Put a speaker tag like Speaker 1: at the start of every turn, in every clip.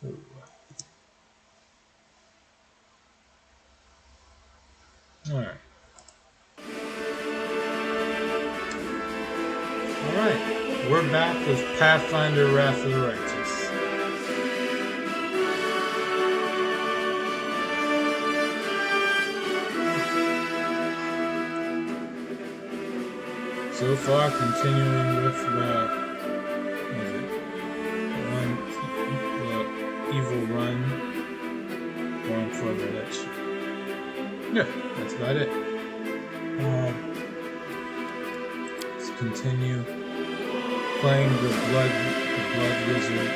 Speaker 1: Ooh. Alright. Alright. We're back with Pathfinder Wrath of the Righteous. So far, continuing with the evil run, going for a village. Yeah, that's about it. Let's continue playing the blood wizard,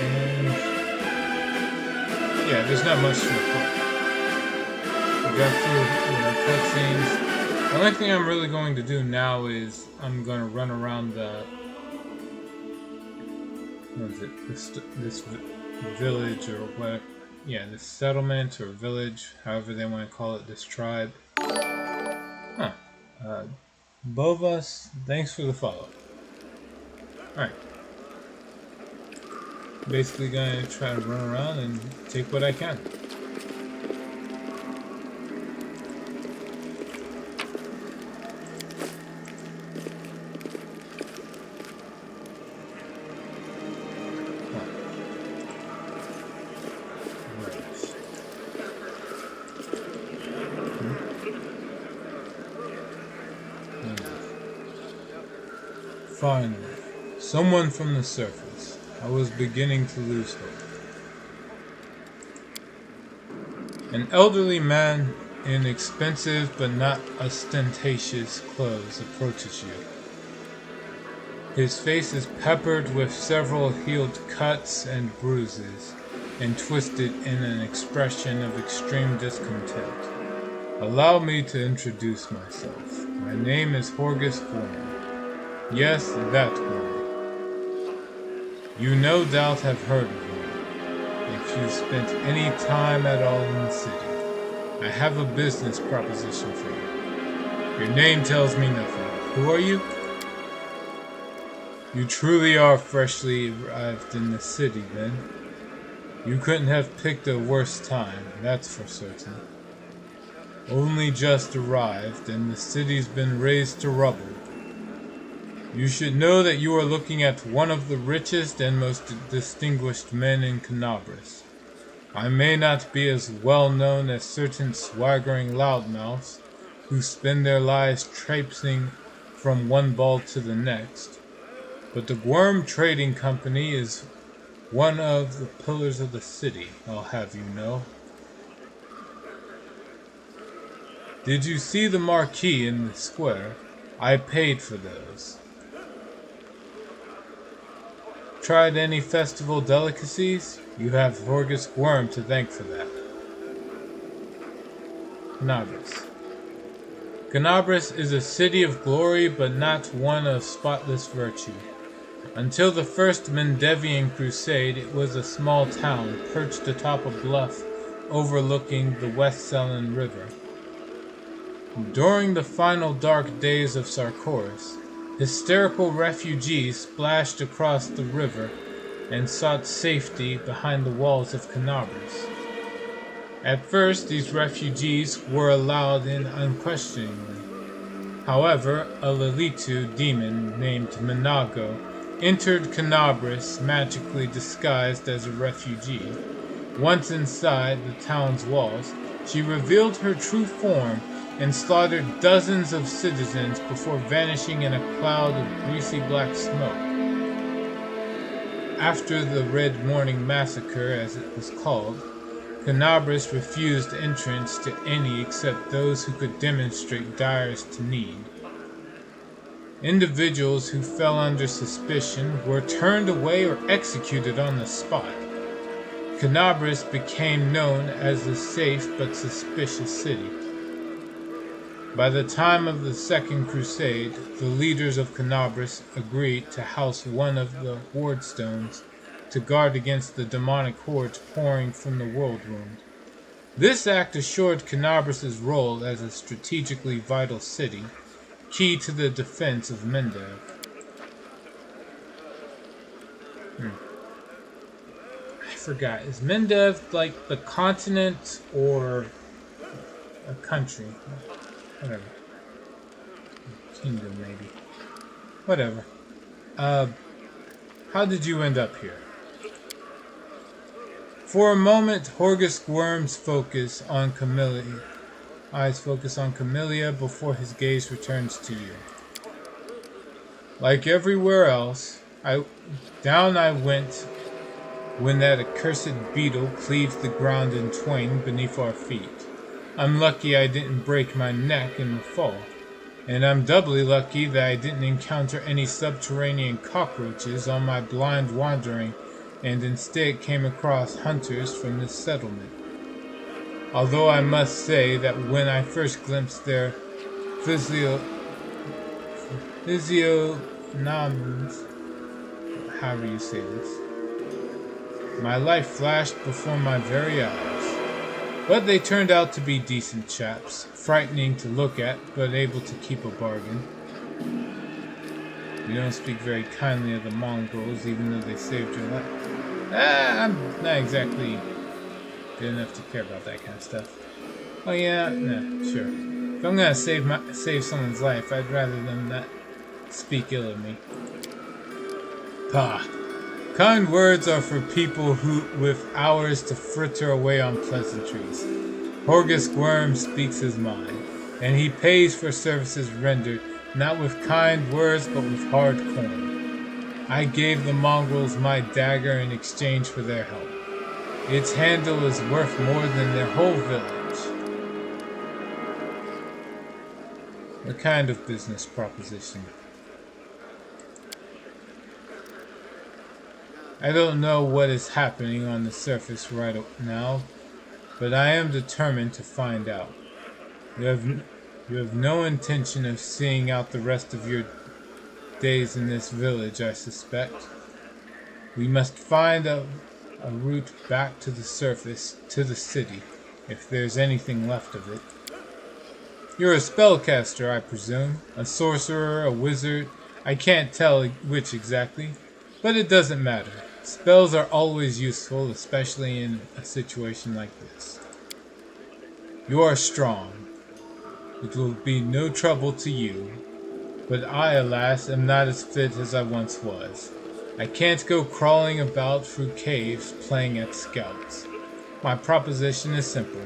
Speaker 1: and yeah, there's not much to report. We got through the cutscenes. The only thing I'm really going to do now is I'm going to run around the this village or what? Yeah, this settlement or village, however they want to call it, this tribe. Huh. Bovas, thanks for the follow. Alright. Basically gonna try to run around and take what I can. Finally, someone from the surface. I was beginning to lose hope. An elderly man in expensive but not ostentatious clothes approaches you. His face is peppered with several healed cuts and bruises, and twisted in an expression of extreme discontent. Allow me to introduce myself. My name is Horgus Gorm. Yes, that one. You no doubt have heard of me, if you spent any time at all in the city. I have a business proposition for you. Your name tells me nothing. Who are you? You truly are freshly arrived in the city, then. You couldn't have picked a worse time, that's for certain. Only just arrived, and the city's been razed to rubble. You should know that you are looking at one of the richest and most distinguished men in Canabras. I may not be as well known as certain swaggering loudmouths who spend their lives traipsing from one ball to the next, but the Worm Trading Company is one of the pillars of the city, I'll have you know. Did you see the marquee in the square? I paid for those. Tried any festival delicacies? You have Horgus Worm to thank for that. Canabras. Canabras is a city of glory, but not one of spotless virtue. Until the First Mendevian Crusade, it was a small town perched atop a bluff overlooking the West Selen River. During the final dark days of Sarkoris, hysterical refugees splashed across the river and sought safety behind the walls of Canabras. At first, these refugees were allowed in unquestioningly. However, a Lilitu demon named Minago entered Canabras magically disguised as a refugee. Once inside the town's walls, she revealed her true form and slaughtered dozens of citizens before vanishing in a cloud of greasy black smoke. After the Red Morning Massacre, as it was called, Canabras refused entrance to any except those who could demonstrate direst need. Individuals who fell under suspicion were turned away or executed on the spot. Canabras became known as a safe but suspicious city. By the time of the Second Crusade, the leaders of Canabras agreed to house one of the wardstones to guard against the demonic hordes pouring from the World Wound. This act assured Canabras' role as a strategically vital city, key to the defense of Mendev. I forgot. Is Mendev like the continent or a country? Whatever. Kingdom, maybe. Whatever. How did you end up here? For a moment, Horgus Worm's eyes focus on Camellia before his gaze returns to you. Like everywhere else, down I went when that accursed beetle cleaved the ground in twain beneath our feet. I'm lucky I didn't break my neck in the fall, and I'm doubly lucky that I didn't encounter any subterranean cockroaches on my blind wandering and instead came across hunters from this settlement. Although I must say that when I first glimpsed their physiognomies, however you say this, my life flashed before my very eyes. But they turned out to be decent chaps, frightening to look at, but able to keep a bargain. You don't speak very kindly of the Mongols, even though they saved your life. I'm not exactly good enough to care about that kind of stuff. Oh yeah, nah, sure. If I'm gonna save someone's life, I'd rather them not speak ill of me. Pah. Kind words are for people with hours to fritter away on pleasantries. Horgus Worm speaks his mind, and he pays for services rendered not with kind words but with hard coin. I gave the Mongols my dagger in exchange for their help. Its handle is worth more than their whole village. What kind of business proposition? I don't know what is happening on the surface right now, but I am determined to find out. You have no intention of seeing out the rest of your days in this village, I suspect. We must find a route back to the surface, to the city, if there's anything left of it. You're a spellcaster, I presume. A sorcerer, a wizard. I can't tell which exactly, but it doesn't matter. Spells are always useful, especially in a situation like this. You are strong. It will be no trouble to you, but I, alas, am not as fit as I once was. I can't go crawling about through caves playing at scouts. My proposition is simple.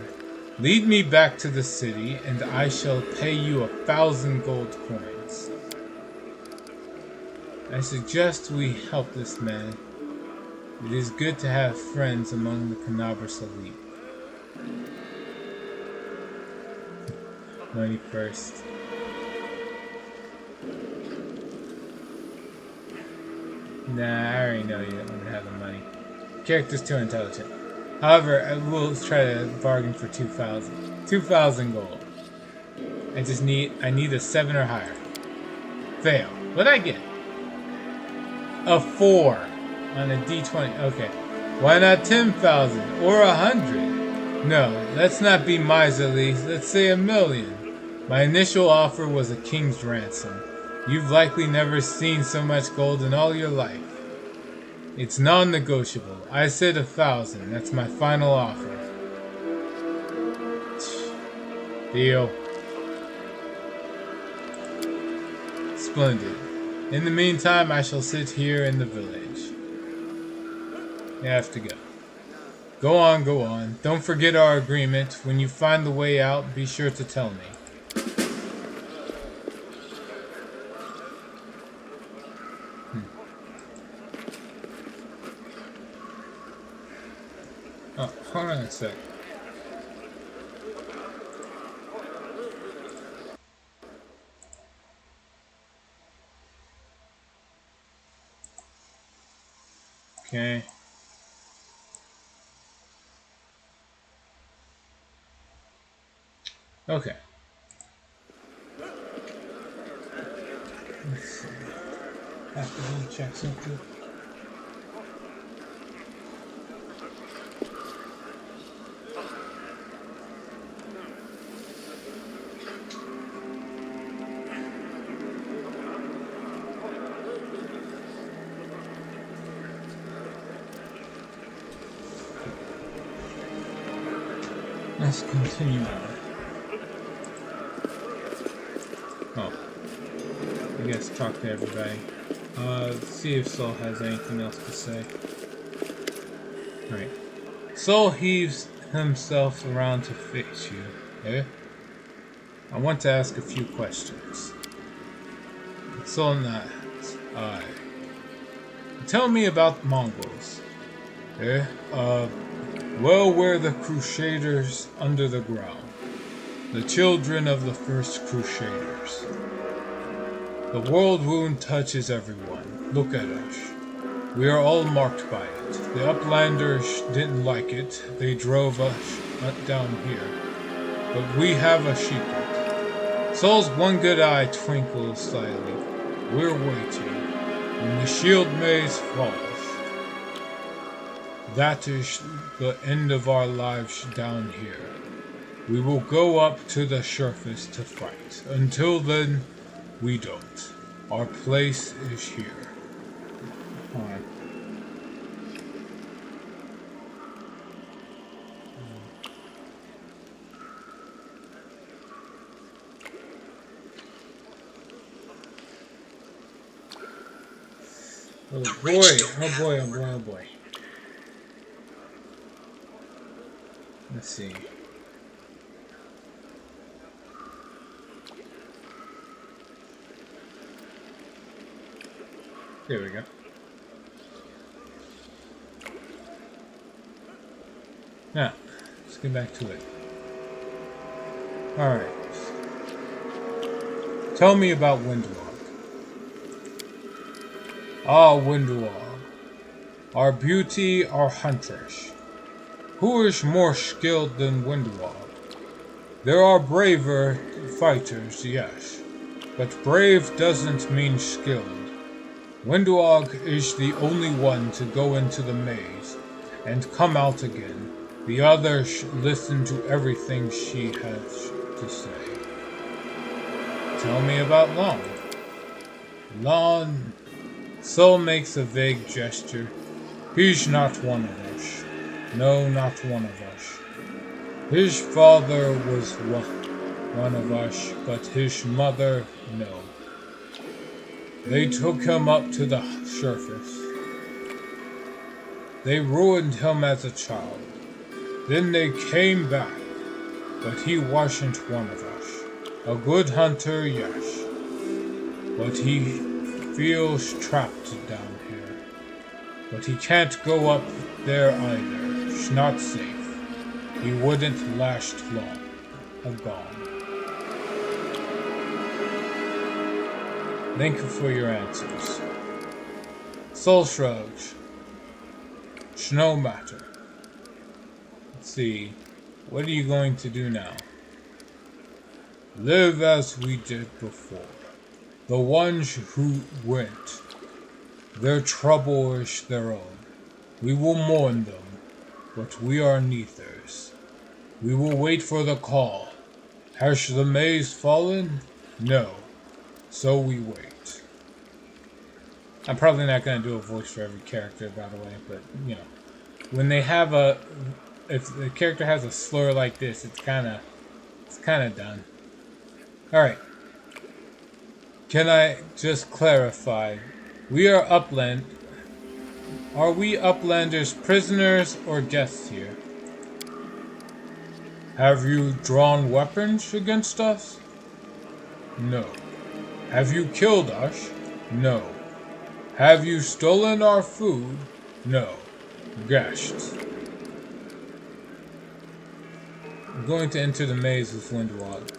Speaker 1: Lead me back to the city, and I shall pay you 1,000 gold coins. I suggest we help this man. It is good to have friends among the Canabras elite. Money first. Nah, I already know you don't want to have the money. Character's too intelligent. However, I will try to bargain for 2,000. 2,000 gold. I need a 7 or higher. Fail. What'd I get? A 4 on a D20. Okay. Why not 10,000 or 100? No, let's not be miserly. Let's say 1,000,000. My initial offer was a king's ransom. You've likely never seen so much gold in all your life. It's non-negotiable. I said 1,000. That's my final offer. Deal. Splendid. In the meantime, I shall sit here in the village. You have to go. Go on, go on. Don't forget our agreement. When you find the way out, be sure to tell me. Oh, hold on a sec. Okay. Okay. Let's see. Have to check something. let's continue on. Oh, I guess talk to everybody. See if Soul has anything else to say. Alright. Soul heaves himself around to face you. Eh? I want to ask a few questions. Soul nods. Aye. Tell me about Mongols. Eh? Well, we're the Crusaders under the ground. The children of the first Crusaders. The world wound touches everyone. Look at us. We are all marked by it. The Uplanders didn't like it. They drove us down here. But we have a secret. Soul's one good eye twinkles slightly. We're waiting. When the shield maze falls, that is the end of our lives down here. We will go up to the surface to fight. Until then, we don't. Our place is here. Alright. Oh boy, oh boy, oh boy, oh boy. Let's see. There we go. Now, let's get back to it. Alright. Tell me about Windwalk. Ah, Windwalk. Our beauty, our huntress. Who is more skilled than Windwalk? There are braver fighters, yes. But brave doesn't mean skilled. Windwalk is the only one to go into the maze and come out again. The others listen to everything she has to say. Tell me about Lon. Lon... Soul makes a vague gesture. He's not one of us. No, not one of us. His father was one of us, but his mother, no. They took him up to the surface. They ruined him as a child. Then they came back, but he wasn't one of us. A good hunter, yes, but he feels trapped down here. But he can't go up there either. It's not safe. He wouldn't last long. Gone. Thank you for your answers. Soul shrugs. It's no matter. Let's see. What are you going to do now? Live as we did before. The ones who went. Their trouble is their own. We will mourn them, but we are neithers. We will wait for the call. Has the maze fallen? No. So we wait. I'm probably not going to do a voice for every character, by the way, but, you know. When they have if the character has a slur like this, it's kind of done. Alright. Can I just clarify? We are Upland. Are we Uplanders prisoners or guests here? Have you drawn weapons against us? No. Have you killed us? No. Have you stolen our food? No. Guests. I'm going to enter the maze with Windwalk.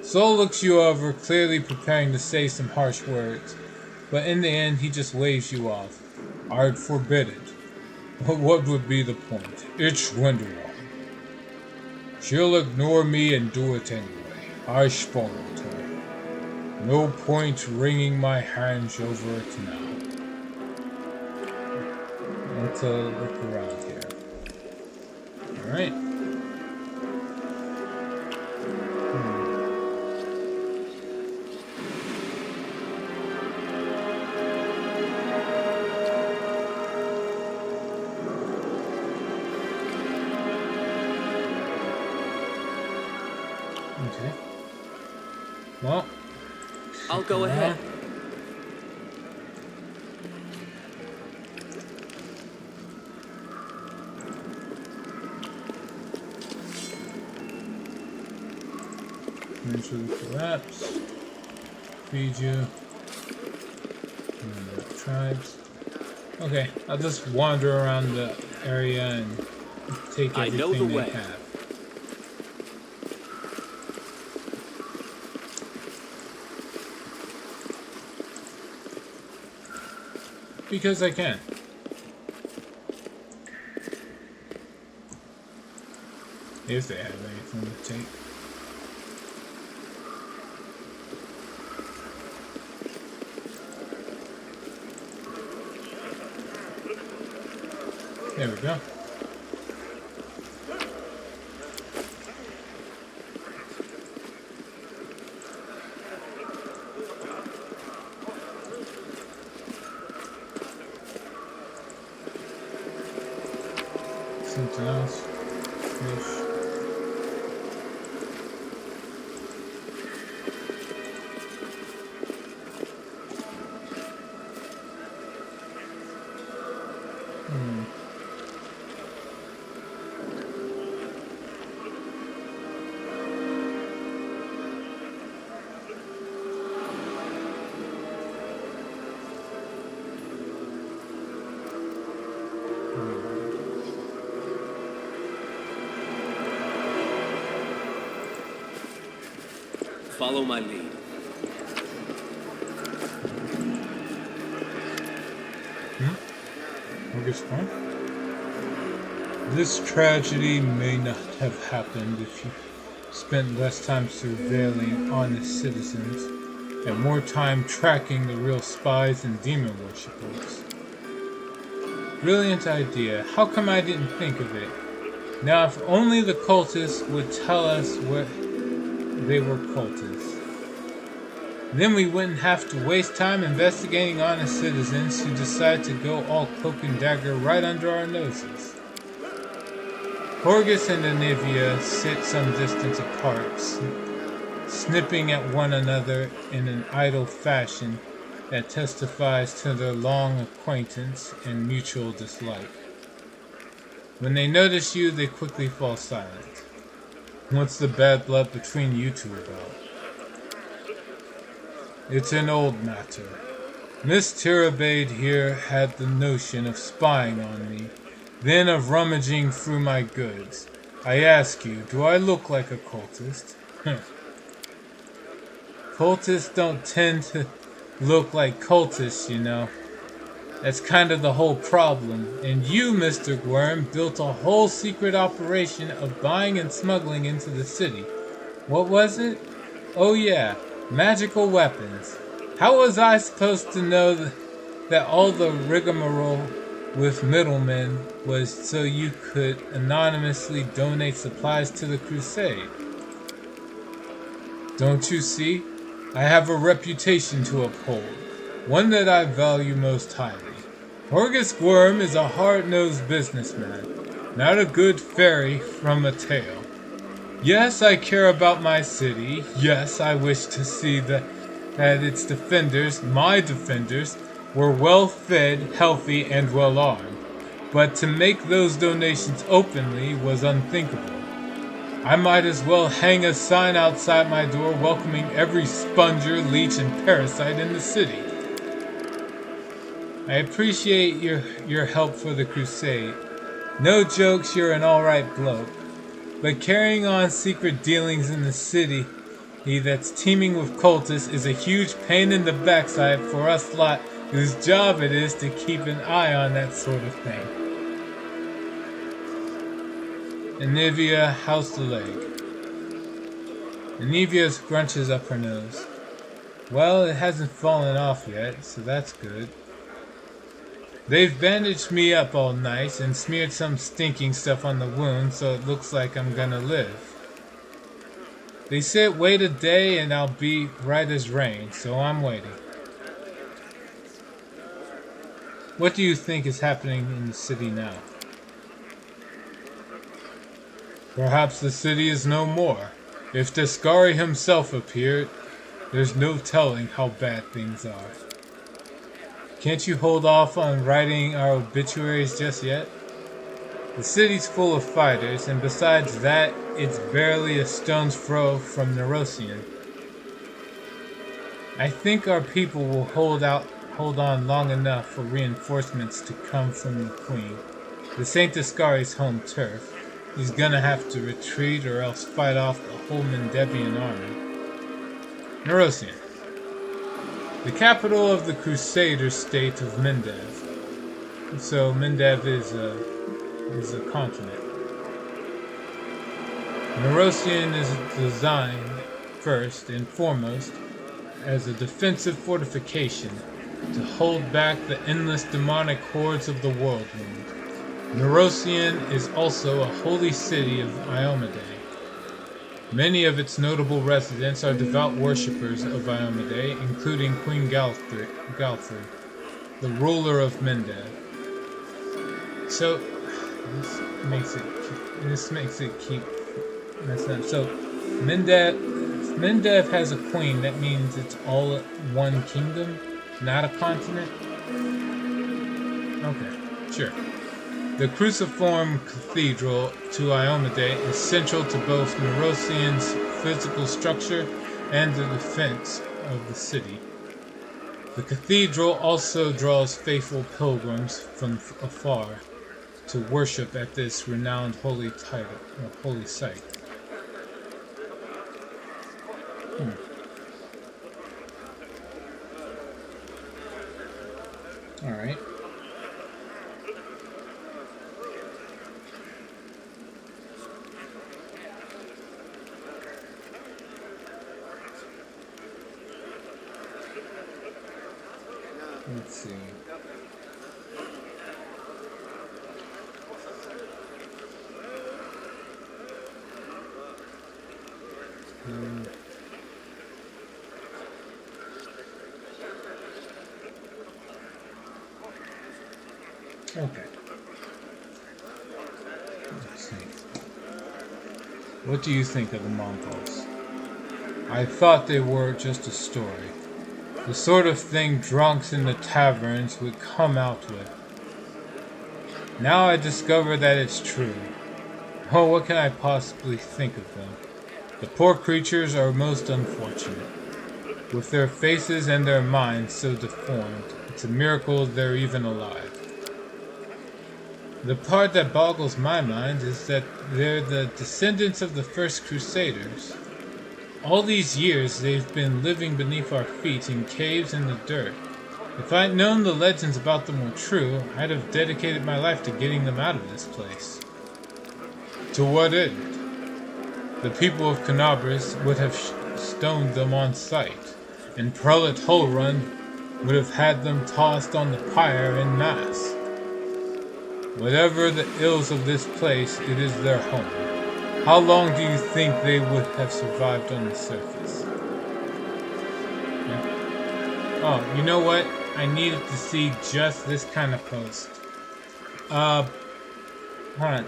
Speaker 1: Soul looks you over, clearly preparing to say some harsh words, but in the end he just waves you off. I'd forbid it. But what would be the point? It's Windwalk. She'll ignore me and do it anyway. I spoiled her. No point wringing my hands over it now. Let's look around here. Alright. Okay. Well,
Speaker 2: I'll go ahead.
Speaker 1: Eventually collapse. Feed you. Tribes. Okay, I'll just wander around the area and take
Speaker 2: I know the
Speaker 1: everything they
Speaker 2: way.
Speaker 1: have. Because I can. If they have anything to take. There we go. Something else. Fish.
Speaker 2: Follow my lead.
Speaker 1: This tragedy may not have happened if you spent less time surveilling honest citizens and more time tracking the real spies and demon worshippers. Brilliant idea. How come I didn't think of it? Now, if only the cultists would tell us what they were cultists. Then we wouldn't have to waste time investigating honest citizens who decide to go all cloak and dagger right under our noses. Horgus and Anivia sit some distance apart, snipping at one another in an idle fashion that testifies to their long acquaintance and mutual dislike. When they notice you, they quickly fall silent. What's the bad blood between you two about? It's an old matter. Miss Tirabade here had the notion of spying on me, then of rummaging through my goods. I ask you, do I look like a cultist? Cultists don't tend to look like cultists, you know. That's kind of the whole problem. And you, Mr. Gwyrm, built a whole secret operation of buying and smuggling into the city. What was it? Oh yeah, magical weapons. How was I supposed to know that all the rigmarole with middlemen was so you could anonymously donate supplies to the crusade? Don't you see? I have a reputation to uphold, one that I value most highly. Horgus Gwyrm is a hard-nosed businessman, not a good fairy from a tale. Yes, I care about my city. Yes, I wish to see that its defenders, my defenders, were well fed, healthy, and well armed. But to make those donations openly was unthinkable. I might as well hang a sign outside my door welcoming every sponger, leech, and parasite in the city. I appreciate your help for the crusade. No jokes, you're an alright bloke. But carrying on secret dealings in the city that's teeming with cultists is a huge pain in the backside for us lot whose job it is to keep an eye on that sort of thing. Anivia, how's the leg? Anivia scrunches up her nose. Well, it hasn't fallen off yet, so that's good. They've bandaged me up all nice and smeared some stinking stuff on the wound so it looks like I'm gonna live. They said wait a day and I'll be right as rain, so I'm waiting. What do you think is happening in the city now? Perhaps the city is no more, If Descari himself appeared, there's no telling how bad things are. Can't you hold off on writing our obituaries just yet? The city's full of fighters, and besides that, it's barely a stone's throw from Nerosian. I think our people will hold on long enough for reinforcements to come from the Queen. This ain't Descari's home turf. He's gonna have to retreat or else fight off the whole Mendevian army. Nerosian, the capital of the Crusader state of Mendev. So Mendev is a continent. Nerosian is designed, first and foremost, as a defensive fortification to hold back the endless demonic hordes of the Whirlwind. Nerosian is also a holy city of Iomedae. Many of its notable residents are devout worshippers of Iomedae, including Queen Galthry, the ruler of Mendev. So this makes it keep messing up. So Mendev has a queen. That means it's all one kingdom, not a continent. Okay, sure. The cruciform cathedral to Iomedae is central to both Nerosian's physical structure and the defense of the city. The cathedral also draws faithful pilgrims from afar to worship at this renowned holy site. All right. Let's see. Okay. Let's see. What do you think of the Mongols? I thought they were just a story. The sort of thing drunks in the taverns would come out with. Now I discover that it's true. Oh, what can I possibly think of them? The poor creatures are most unfortunate. With their faces and their minds so deformed, it's a miracle they're even alive. The part that boggles my mind is that they're the descendants of the first Crusaders. All these years they've been living beneath our feet in caves in the dirt. If I'd known the legends about them were true, I'd have dedicated my life to getting them out of this place. To what end? The people of Canabras would have stoned them on sight, and Prelate Holrun would have had them tossed on the pyre en masse. Whatever the ills of this place, it is their home. How long do you think they would have survived on the surface? Yeah. Oh, you know what? I needed to see just this kind of post. Hold on.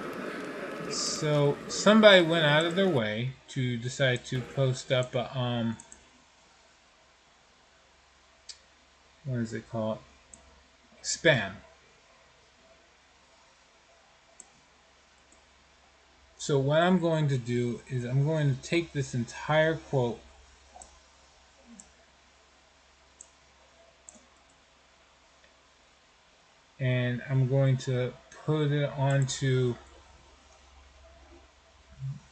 Speaker 1: So, somebody went out of their way to decide to post up a, what is it called? Spam. So what I'm going to do is I'm going to take this entire quote and I'm going to put it onto,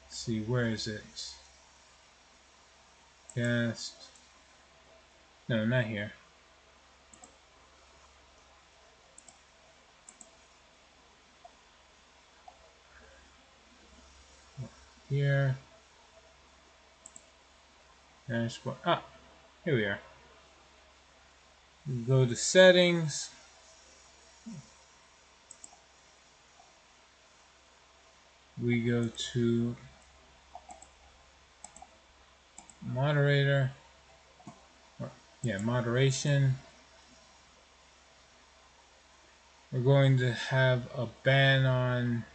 Speaker 1: let's see, where is it? Guest. No, not here. Here. Dashboard. Ah, here we are. Go to settings. We go to moderator. Yeah, moderation. We're going to have a ban on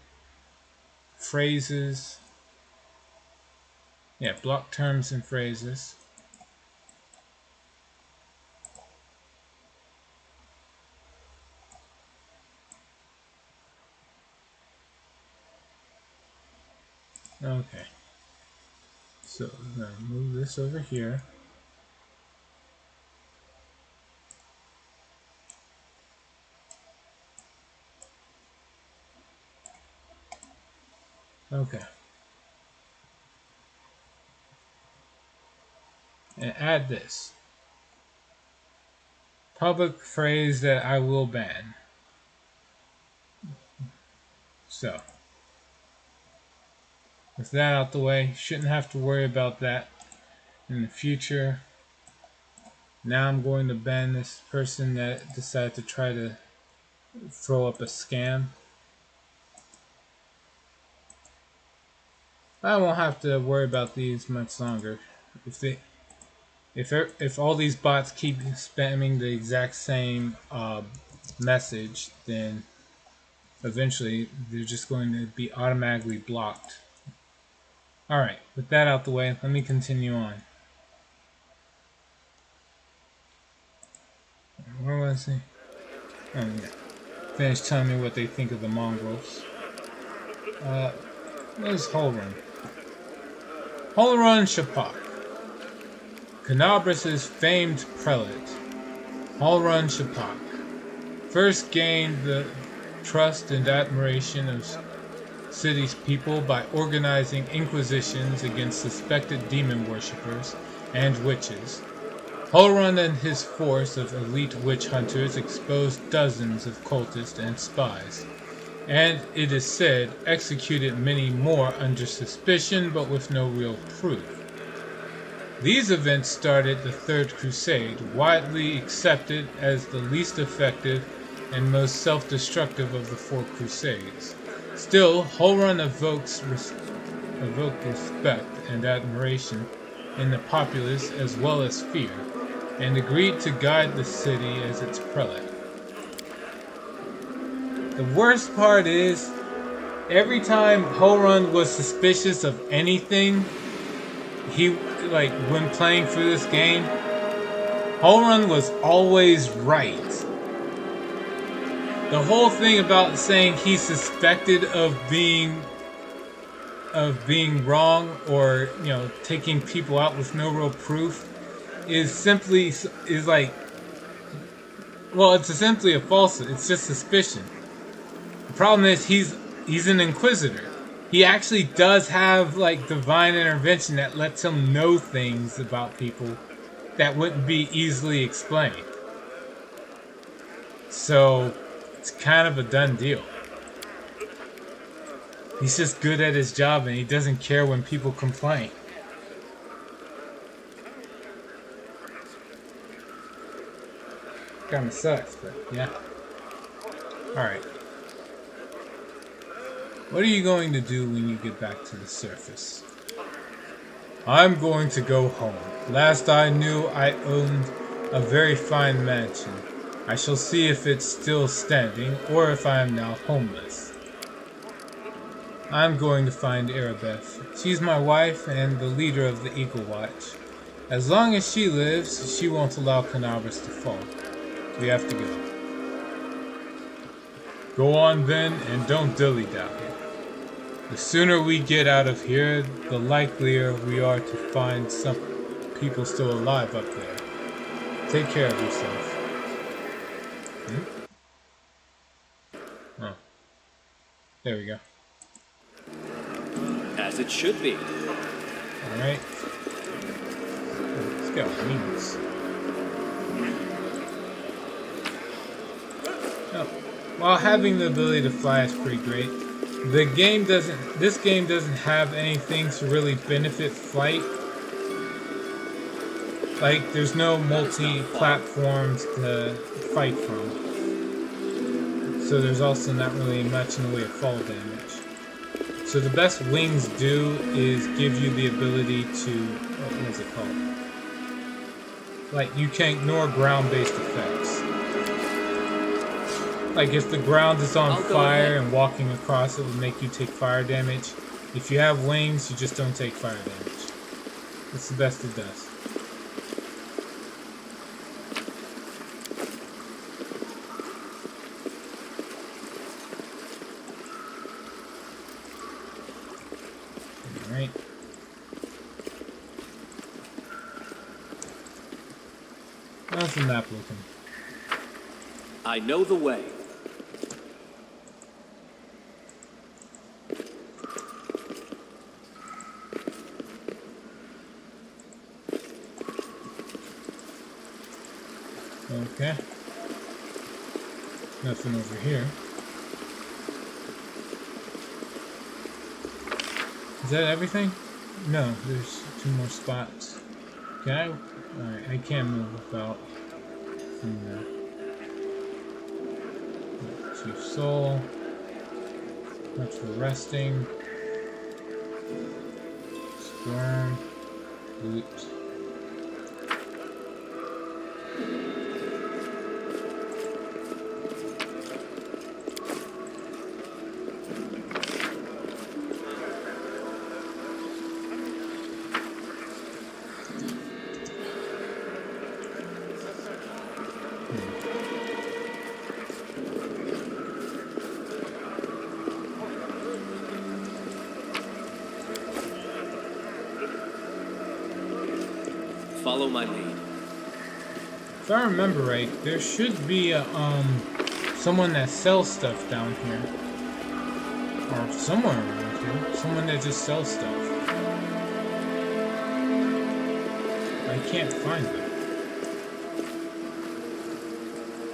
Speaker 1: phrases. Yeah, block terms and phrases. Okay. So I'm going to move this over here. Okay. And add this. Public phrase that I will ban. So, with that out the way, shouldn't have to worry about that in the future. Now I'm going to ban this person that decided to try to throw up a scam. I won't have to worry about these much longer. If all these bots keep spamming the exact same message, then eventually they're just going to be automatically blocked. Alright, with that out the way, let me continue on. Where was he? Oh yeah. Finish telling me what they think of the mongrels. What is Holrun? Holrun Shapak, Canabras' famed prelate. Holrun Shapak first gained the trust and admiration of city's people by organizing inquisitions against suspected demon worshippers and witches. Holrun and his force of elite witch hunters exposed dozens of cultists and spies, and, it is said, executed many more under suspicion but with no real proof. These events started the Third Crusade, widely accepted as the least effective and most self-destructive of the four Crusades. Still, Holrun evoked respect and admiration in the populace as well as fear, and agreed to guide the city as its prelate. The worst part is, every time Holrun was suspicious of anything, when playing through this game, Holrun was always right. The whole thing about saying he's suspected of being wrong or, taking people out with no real proof is simply it's simply a falsehood. It's just suspicion. The problem is he's an inquisitor. He actually does have divine intervention that lets him know things about people that wouldn't be easily explained. So it's kind of a done deal. He's just good at his job and he doesn't care when people complain. Kinda sucks, but yeah. Alright. What are you going to do when you get back to the surface? I'm going to go home. Last I knew, I owned a very fine mansion. I shall see if it's still standing, or if I am now homeless. I'm going to find Arabeth. She's my wife and the leader of the Eagle Watch. As long as she lives, she won't allow Canabras to fall. We have to go. Go on then, and don't dilly-dally. The sooner we get out of here, the likelier we are to find some people still alive up there. Take care of yourself. Oh. There we go.
Speaker 2: As it should be.
Speaker 1: Alright. Let's go. Wings. Oh. While having the ability to fly is pretty great, this game doesn't have anything to really benefit flight. There's no multi-platforms to fight from. So there's also not really much in the way of fall damage. So the best wings do is give you the ability to, what is it called? You can ignore ground-based effects. If the ground is on fire and walking across it would make you take fire damage. If you have wings, you just don't take fire damage. It's the best it does. Alright. How's the map looking?
Speaker 2: I know the way.
Speaker 1: Okay. Nothing over here. Is that everything? No, there's 2 more spots. Can I? Alright, I can't move without from there. Chief Soul. Much for resting. Squirm. Loot.
Speaker 2: Follow my lead.
Speaker 1: If I remember right, there should be a, someone that sells stuff down here. Or somewhere around here. Someone that just sells stuff. I can't find them.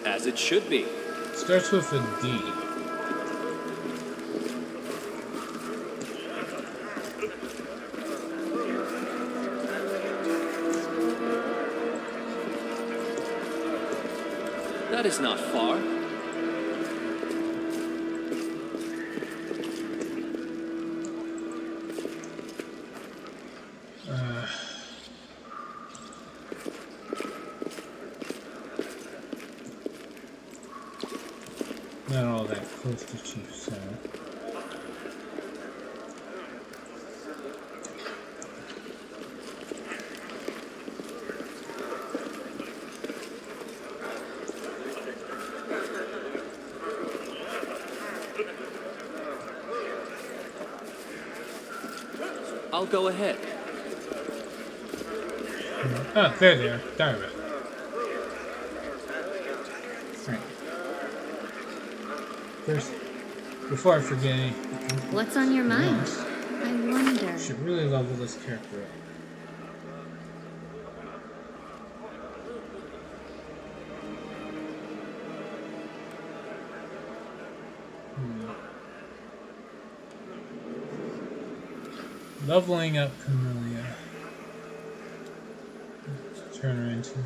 Speaker 2: As it should be.
Speaker 1: Starts with a D.
Speaker 2: That is not far.
Speaker 1: Not all that close to Chief Soul.
Speaker 2: I'll go ahead.
Speaker 1: Ah, there they are. Darn it. Right. First, before I forget anything
Speaker 3: What's on your mind?
Speaker 1: else,
Speaker 3: I wonder.
Speaker 1: I should really level this character up. Leveling up Camellia. Let's turn her into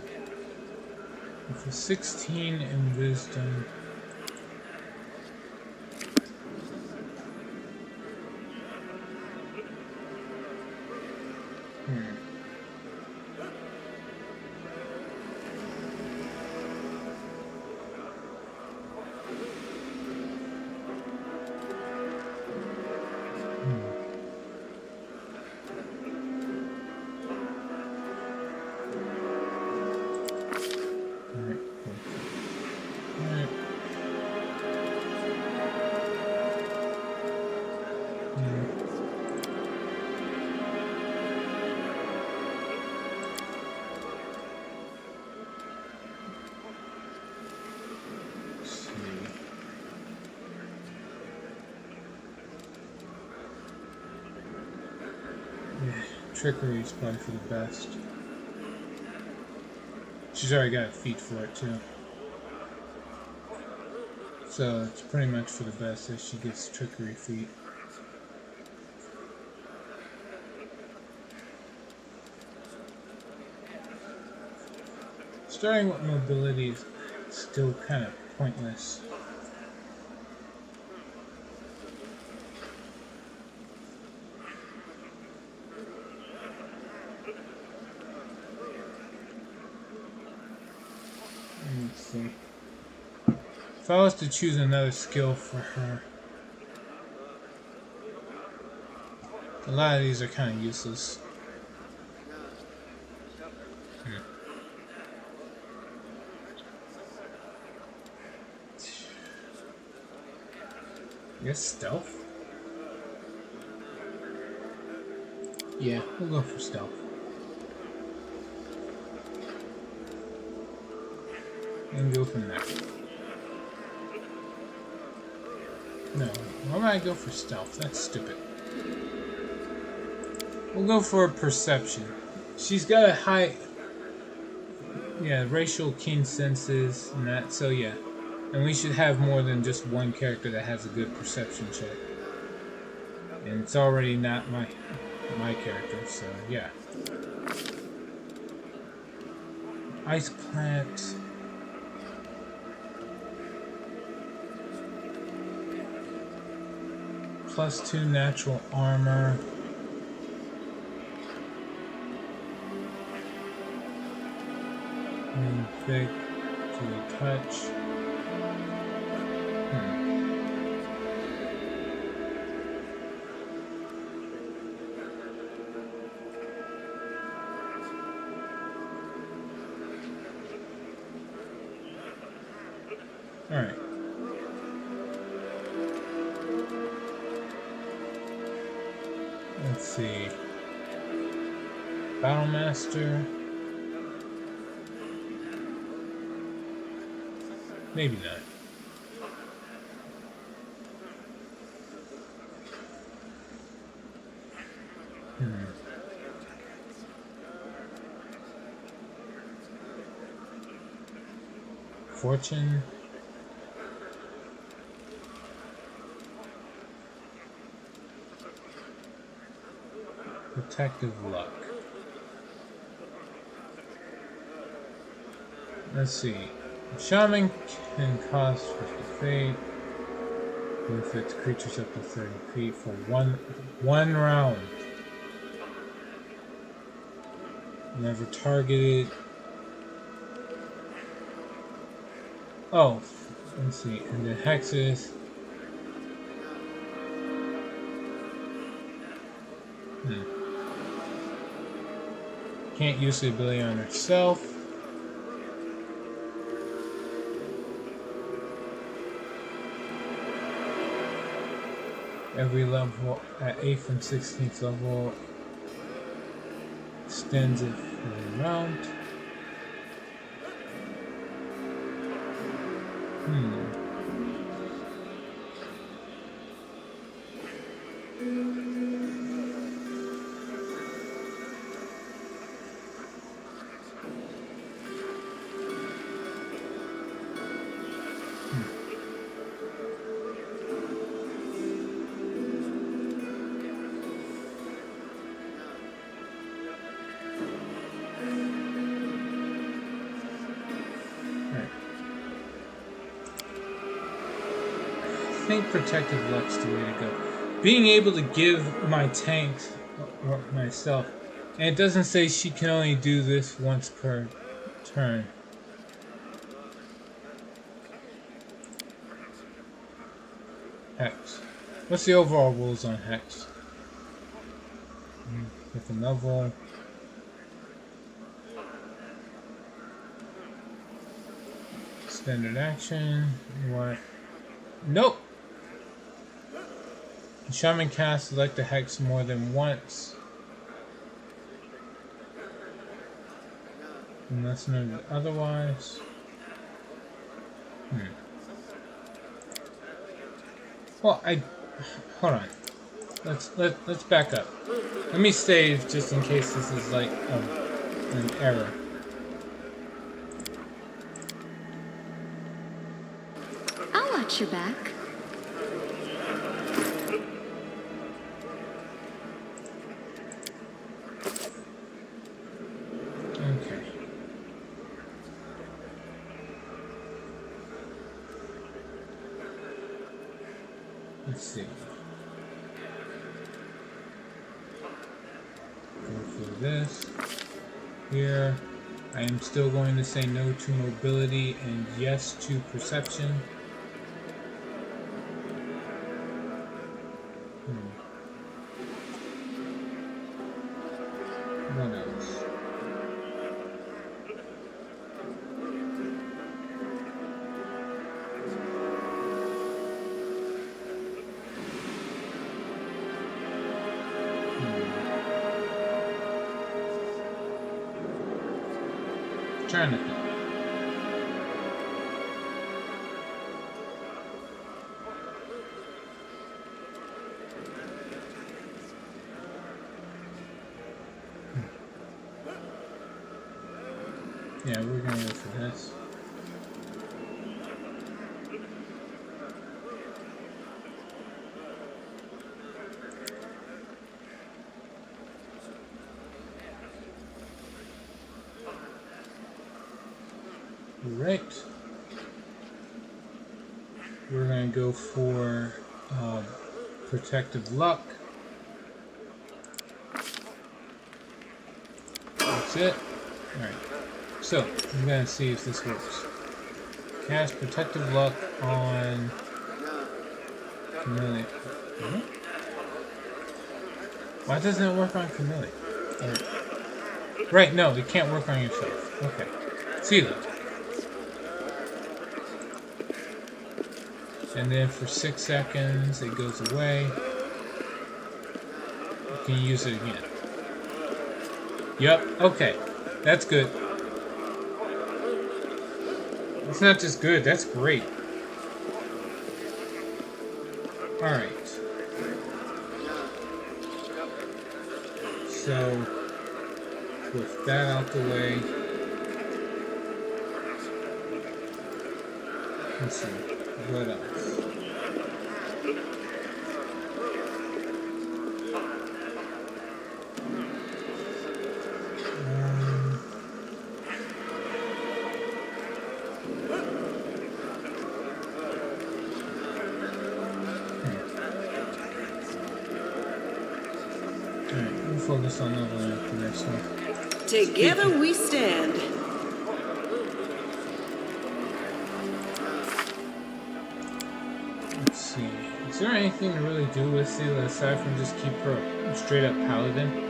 Speaker 1: with a 16 in wisdom. Trickery is probably for the best. She's already got a feat for it too. So it's pretty much for the best that she gets trickery feat. Starting with mobility is still kind of pointless. Let's see. If I was to choose another skill for her, a lot of these are kind of useless. Yes, stealth. Yeah, we'll go for stealth. And go from there. No, why would I go for stealth? That's stupid. We'll go for perception. She's got a high, yeah, racial keen senses and that, so yeah. And we should have more than just one character that has a good perception check. And it's already not my character, so yeah. Ice plant. +2 natural armor. And thick to the touch. Alright. Let's see. Battlemaster. Maybe not. Fortune. Protective luck. Let's see. Shaman can cause 50 fate. Benefits creatures up to 30 feet for one round. Never targeted. Oh, let's see. And then hexes. Can't use the ability on herself. Every level at 8th and 16th level extends it for a round. I think protective luck's the way to go. Being able to give my tanks or myself, and it doesn't say she can only do this once per turn. Hex. What's the overall rules on Hex? Different level. Standard action. What? Nope. The Shaman cast select the Hex more than once. Unless noted otherwise. Well, hold on. Let's back up. Let me save just in case this is like an error.
Speaker 3: I'll watch your back.
Speaker 1: Okay. Let's see. Go for this. Here. I am still going to say no to mobility and yes to perception. What else? trying to think. Yeah, we're gonna go for this. Right. We're gonna go for protective luck. That's it. Alright. So, I'm gonna see if this works. Cast protective luck on Chameleon. Hmm? Why doesn't it work on Chameleon? Right, no, it can't work on yourself. Okay. See that. And then for 6 seconds it goes away. You can use it again. Yep, okay. That's good. It's not just good, that's great. Alright. So, with that out the way, let's see, what else? Alright, we'll focus on leveling up the next one.
Speaker 4: Together we stand.
Speaker 1: Let's see. Is there anything to really do with Seela aside from just keep her a straight up paladin?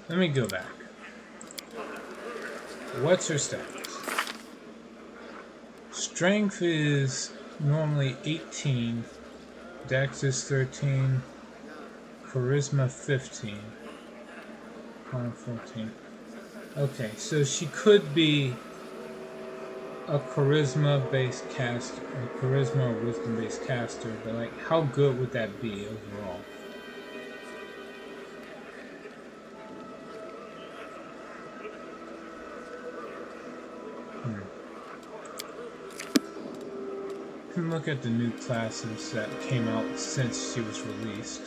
Speaker 1: Let me go back. What's her stats? Strength is normally 18, Dex is 13, Charisma 15, Con 14. Okay, so she could be a charisma-based caster, a charisma or wisdom-based caster, but like, how good would that be overall? You can look at the new classes that came out since she was released.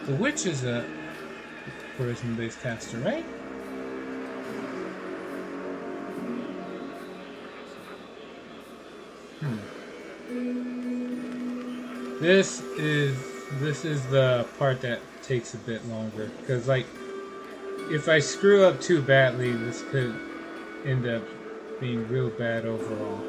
Speaker 1: The witch is a charisma-based caster, right? This is the part that takes a bit longer, because like if I screw up too badly, this could end up being real bad overall.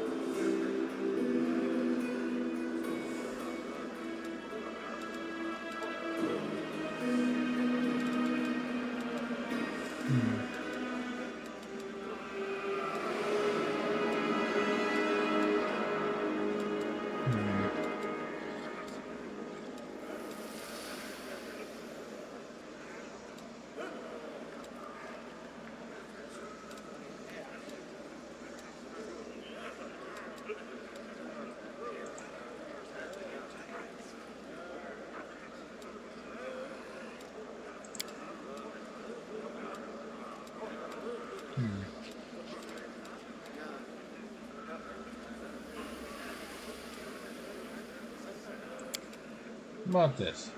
Speaker 1: about this?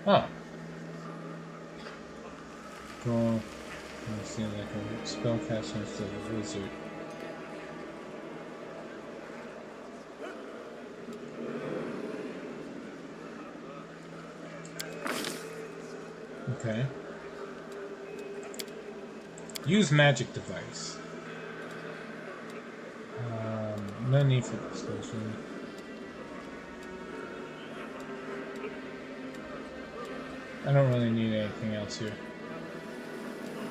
Speaker 1: Oh. Go. It seems like a spellcaster instead of a wizard. Okay. Use magic device. No need for discussion. I don't really need anything else here.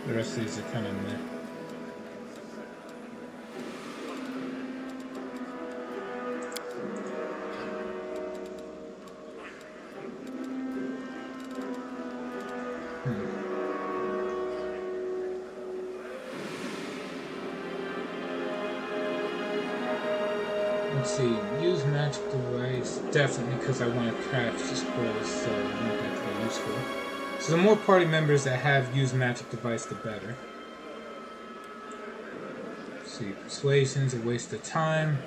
Speaker 1: The rest of these are kind of meh. Let's see, use magic device, definitely because I want to craft the scrolls, so I want that to be useful. So the more party members that have used magic device, the better. Let's see, persuasion's a waste of time.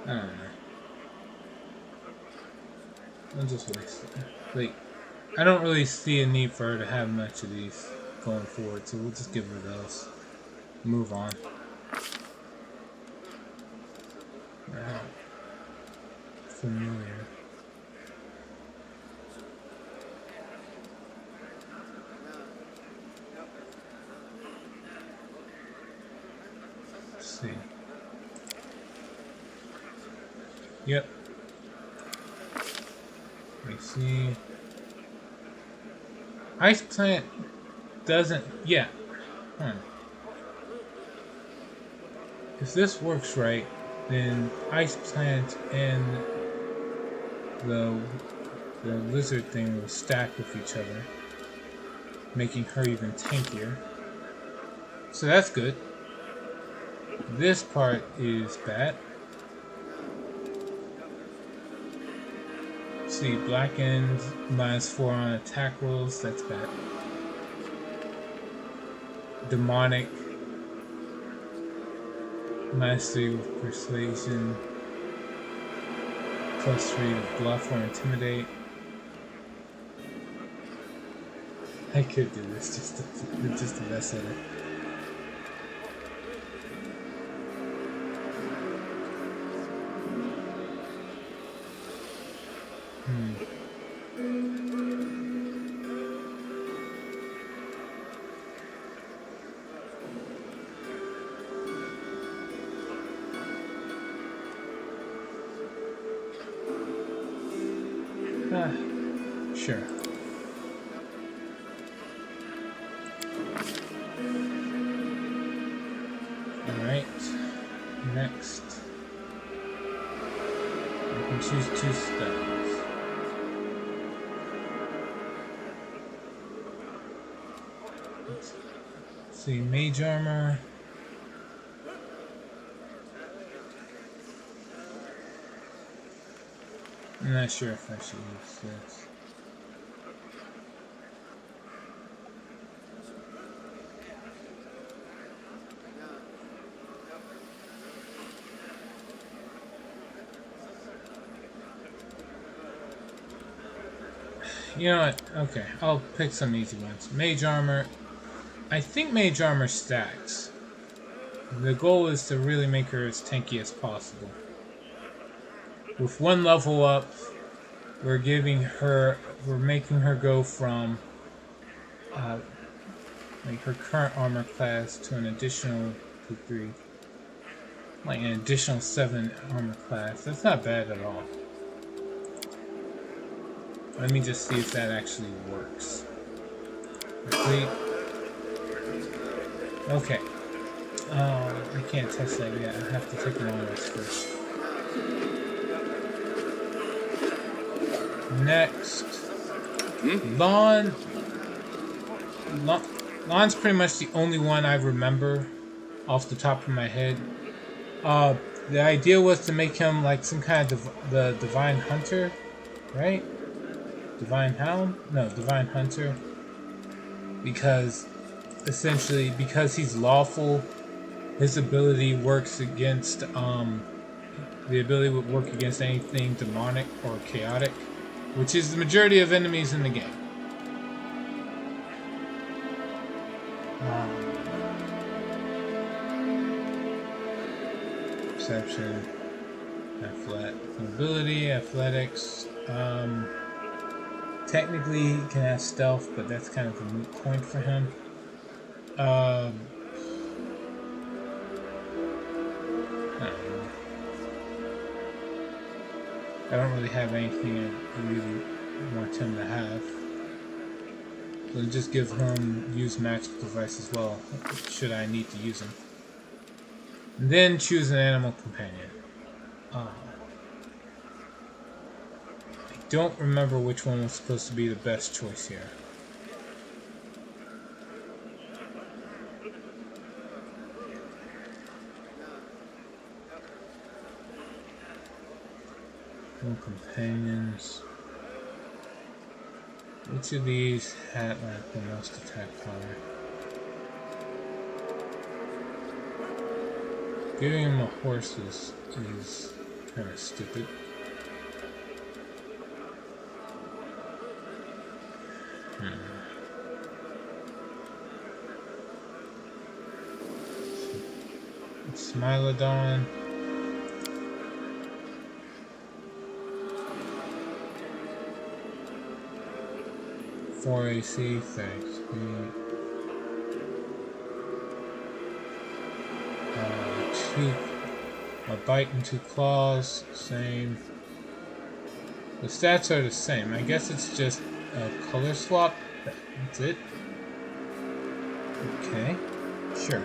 Speaker 1: I don't know. I'll just waste it. Wait. I don't really see a need for her to have much of these going forward, so we'll just give her those. Move on. Familiar. Let's see. Yep. Let me see. Ice plant doesn't. Yeah. If this works right, then ice plant and the lizard thing will stack with each other, making her even tankier. So that's good. This part is bad. See, blackened -4 on attack rolls, that's bad. Demonic -3 with persuasion, +3 with bluff or intimidate. I could do this just to mess at it. Sure. Alright. Next. You can choose 2 spells. Let's see, Mage Armor. I'm not sure if I should use this. You know what? Okay, I'll pick some easy ones. Mage Armor. I think Mage Armor stacks. The goal is to really make her as tanky as possible. With 1 level up, we're making her go from like her current armor class to an additional 3, like an additional 7 armor class. That's not bad at all. Let me just see if that actually works. Complete. Okay. I can't test that yet. I have to take it on this first. Next. Lon's pretty much the only one I remember off the top of my head. the idea was to make him like some kind of the divine hunter, right? Divine hound? No, divine hunter. Because essentially, because he's lawful, his ability works against the ability would work against anything demonic or chaotic, which is the majority of enemies in the game. Perception, mobility, athletics. Technically, he can have stealth, but that's kind of a moot point for him. I don't know. I don't really have anything I really want him to have. So just give him use magic device as well, should I need to use him. And then choose an animal companion. I don't remember which one was supposed to be the best choice here. No companions. Which of these had like the most attack power? Giving him a horse is kind of stupid. Smilodon. 4 AC, thanks. Two, a bite and 2 claws, same. The stats are the same. I guess it's just a color swap. That's it. Okay, sure.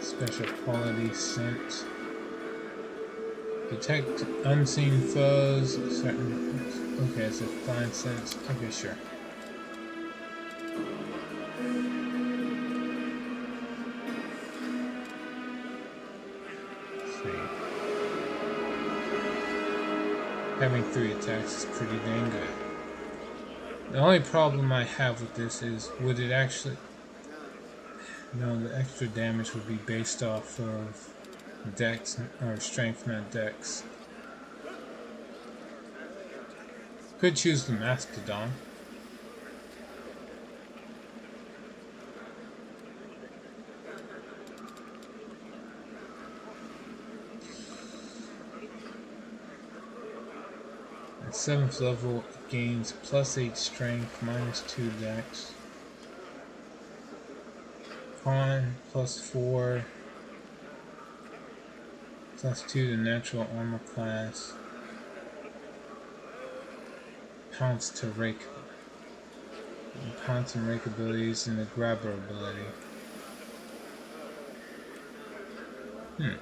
Speaker 1: Special quality scent. Detect unseen foes. Certain. Okay, so find sense. Okay, sure. Let's see. Having 3 attacks is pretty dang good. The only problem I have with this is, would it actually... No, the extra damage would be based off of dex, or strength, not dex. Could choose the Mastodon. At 7th level, it gains plus 8 strength, minus 2 dex. Con, plus 4. Plus 2 to natural armor class. Pounce to rake. Pounce and rake abilities and the grabber ability. You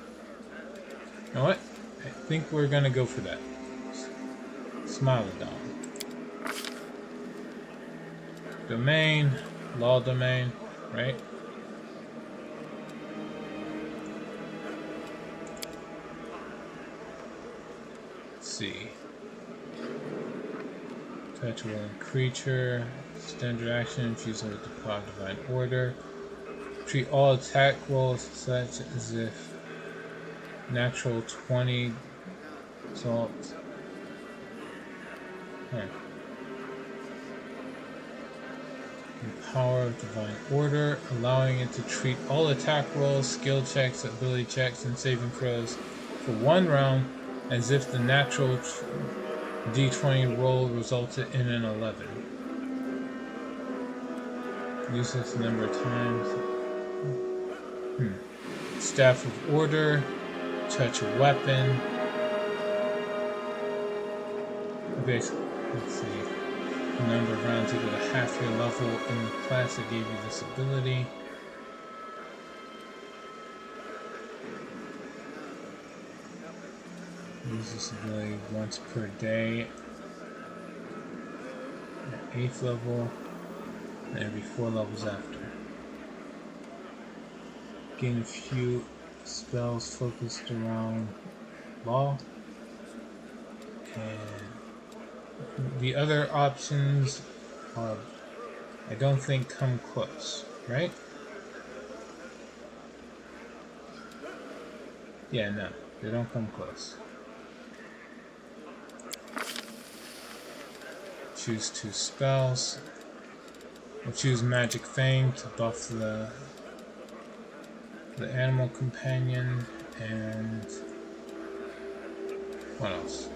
Speaker 1: know what? I think we're gonna go for that. Smilodon. Domain. Law domain. Right? See. Touch willing creature. Standard action. Infuse with the power of divine order. Treat all attack rolls such as if natural 20 assault. The power of divine order, allowing it to treat all attack rolls, skill checks, ability checks, and saving throws for 1 round as if the natural d20 roll resulted in an 11. Use this a number of times. Staff of Order, touch a weapon. Basically, let's see. The number of rounds equal to half your level in the class that gave you this ability. Use this ability once per day at 8th level and every 4 levels after. Gain a few spells focused around law. And the other options are, I don't think, come close, right? Yeah, no, they don't come close. Choose 2 spells. We'll choose Magic Fang to buff the animal companion, and what else?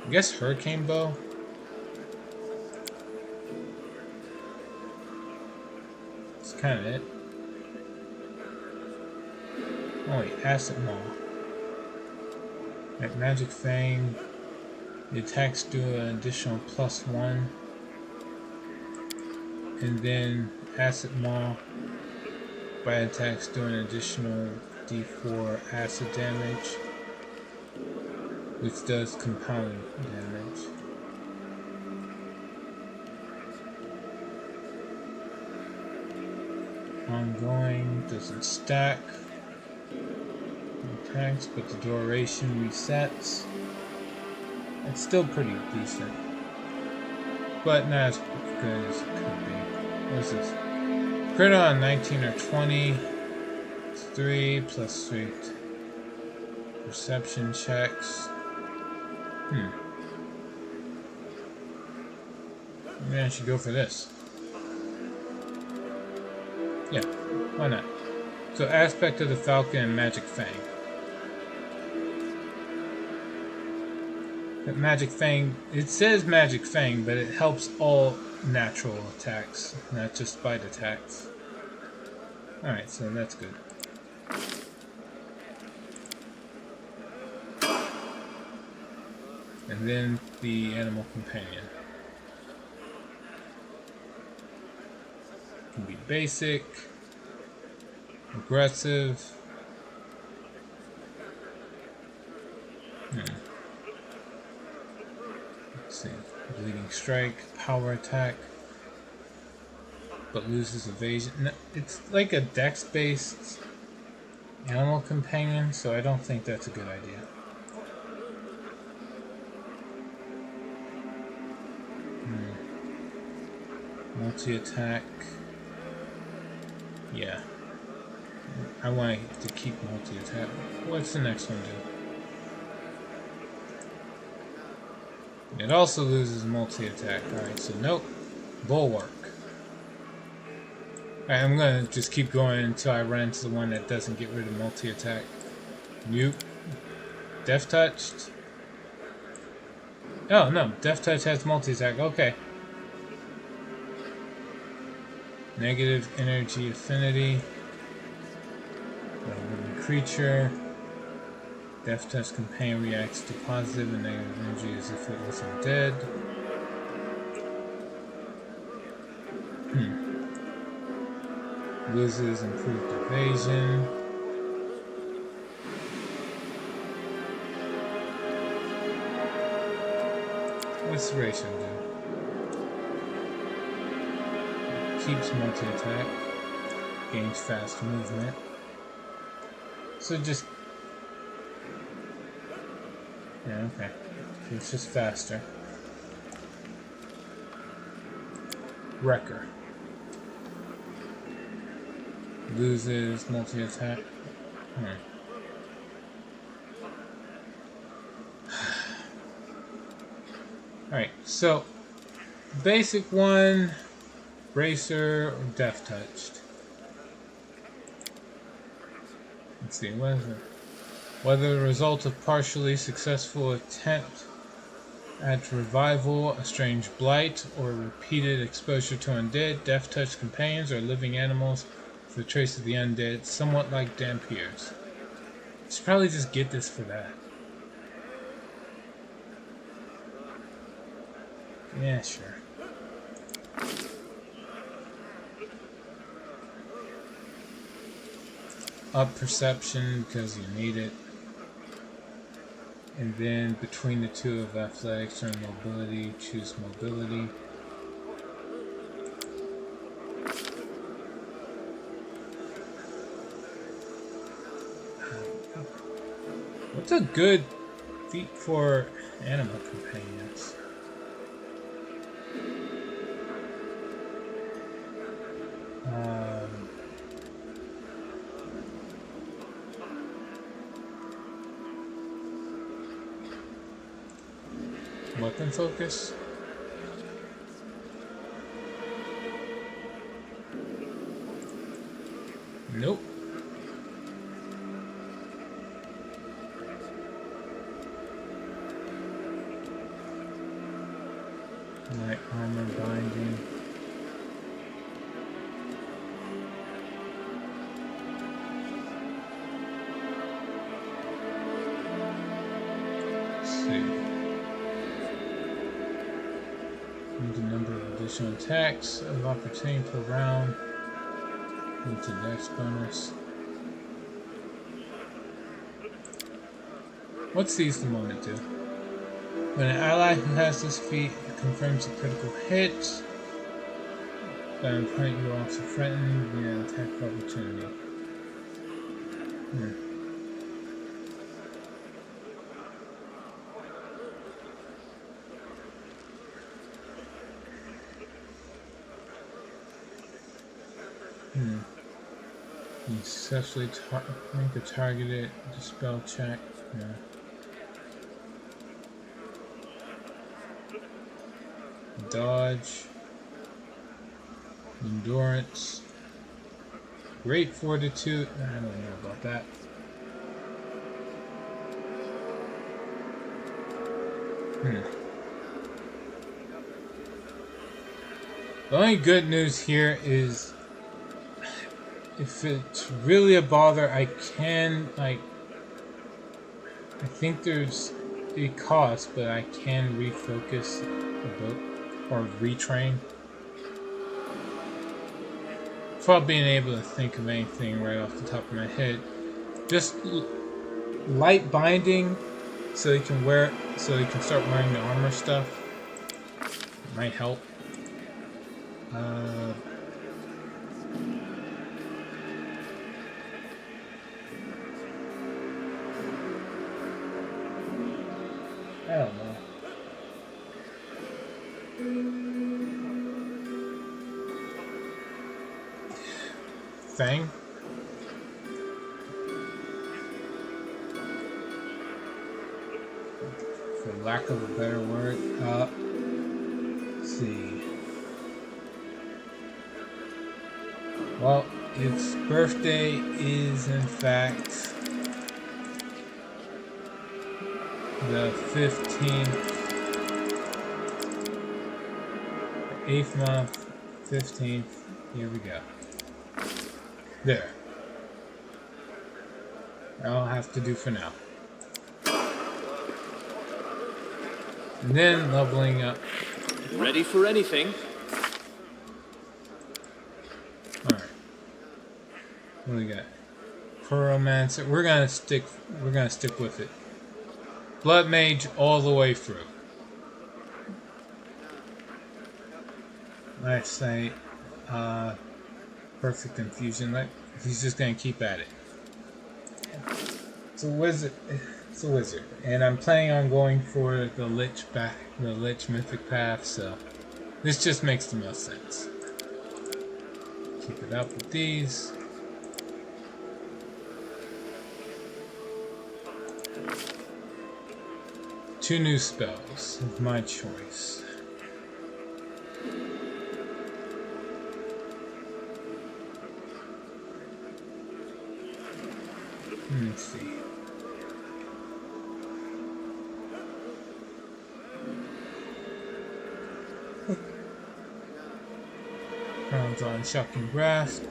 Speaker 1: I guess Hurricane Bow. That's kind of it. Oh wait, Acid Maw. At Magic Fang, the attacks do an additional +1, and then Acid Maw by attacks do an additional D4 acid damage, which does compounding damage. Ongoing doesn't stack attacks, but the duration resets. It's still pretty decent, but not as good as it could be. What is this? Crit on 19 or 20. It's 3 plus 3 perception checks. Maybe I should go for this. Yeah, why not? So Aspect of the Falcon and Magic Fang. That Magic Fang, it says Magic Fang, but it helps all natural attacks, not just bite attacks. Alright, so that's good. And then the Animal Companion. Can be basic, aggressive. Let's see. Bleeding Strike, Power Attack, but loses evasion. No, it's like a dex-based Animal Companion, so I don't think that's a good idea. Multi-attack. Yeah. I want to keep multi-attack. What's the next one do? It also loses multi-attack. Alright, so nope. Bulwark. Alright, I'm gonna just keep going until I run into the one that doesn't get rid of multi-attack. Mute. Death Touched. Oh, no. Death Touch has multi-attack. Okay. Negative energy affinity. A living creature. Death Touch Companion reacts to positive and negative energy as if it was undead. Loses improved evasion. What's the ratio do? Keeps multi-attack. Gains fast movement. So just... yeah, okay. So it's just faster. Wrecker. Loses multi-attack. Alright, so basic one, Bracer or Death Touched. Let's see, what is it? Whether the result of partially successful attempt at revival, a strange blight, or repeated exposure to undead, Death Touch companions, or living animals for the trace of the undead, somewhat like Dampiers. Should probably just get this for that. Yeah, sure. Up perception because you need it. And then between the two of athletics or mobility, choose mobility. What's a good feat for animal companions? Weapon focus? Nope. Light armor binding. Let's see. The number of additional attacks of opportunity per round. Into dex bonus. What seize the moment do? When an ally who has this feat confirms a critical hit, by an opponent you are also threatened via an attack of opportunity. You successfully make a targeted dispel check. Yeah. Dodge. Endurance. Great fortitude. I don't know about that. The only good news here is if it's really a bother, I can, like, I think there's a cost, but I can refocus the boat or retrain. Without being able to think of anything right off the top of my head, just light binding so you can start wearing the armor stuff. It might help. I don't know. Fang? For lack of a better word. Let's see. Well, its birthday is in fact the 15th, 8th month, 15th. Here we go. There. I'll have to do for now. And then leveling up.
Speaker 2: Ready for anything.
Speaker 1: Alright. What do we got? Pyromancer. We're gonna stick with it. Blood Mage all the way through. Life Sight. Perfect Infusion. Like, he's just gonna keep at it. It's a wizard. It's a wizard, and I'm planning on going for the Lich Mythic Path. So this just makes the most sense. Keep it up with these. Two new spells of my choice. Let's see. Rounds on Shocking Grasp.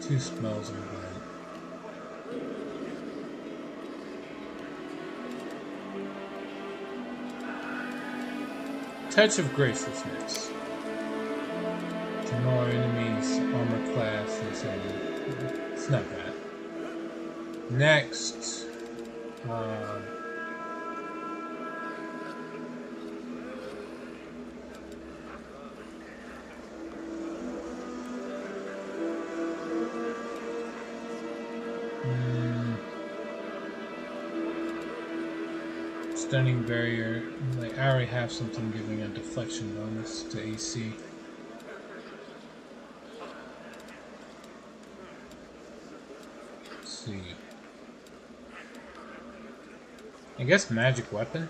Speaker 1: Two spells are good. Touch of Graciousness. More enemies, armor class, and it's not bad. Next, stunning barrier. Like I already have something giving a deflection bonus to AC. Let's see. I guess magic weapon.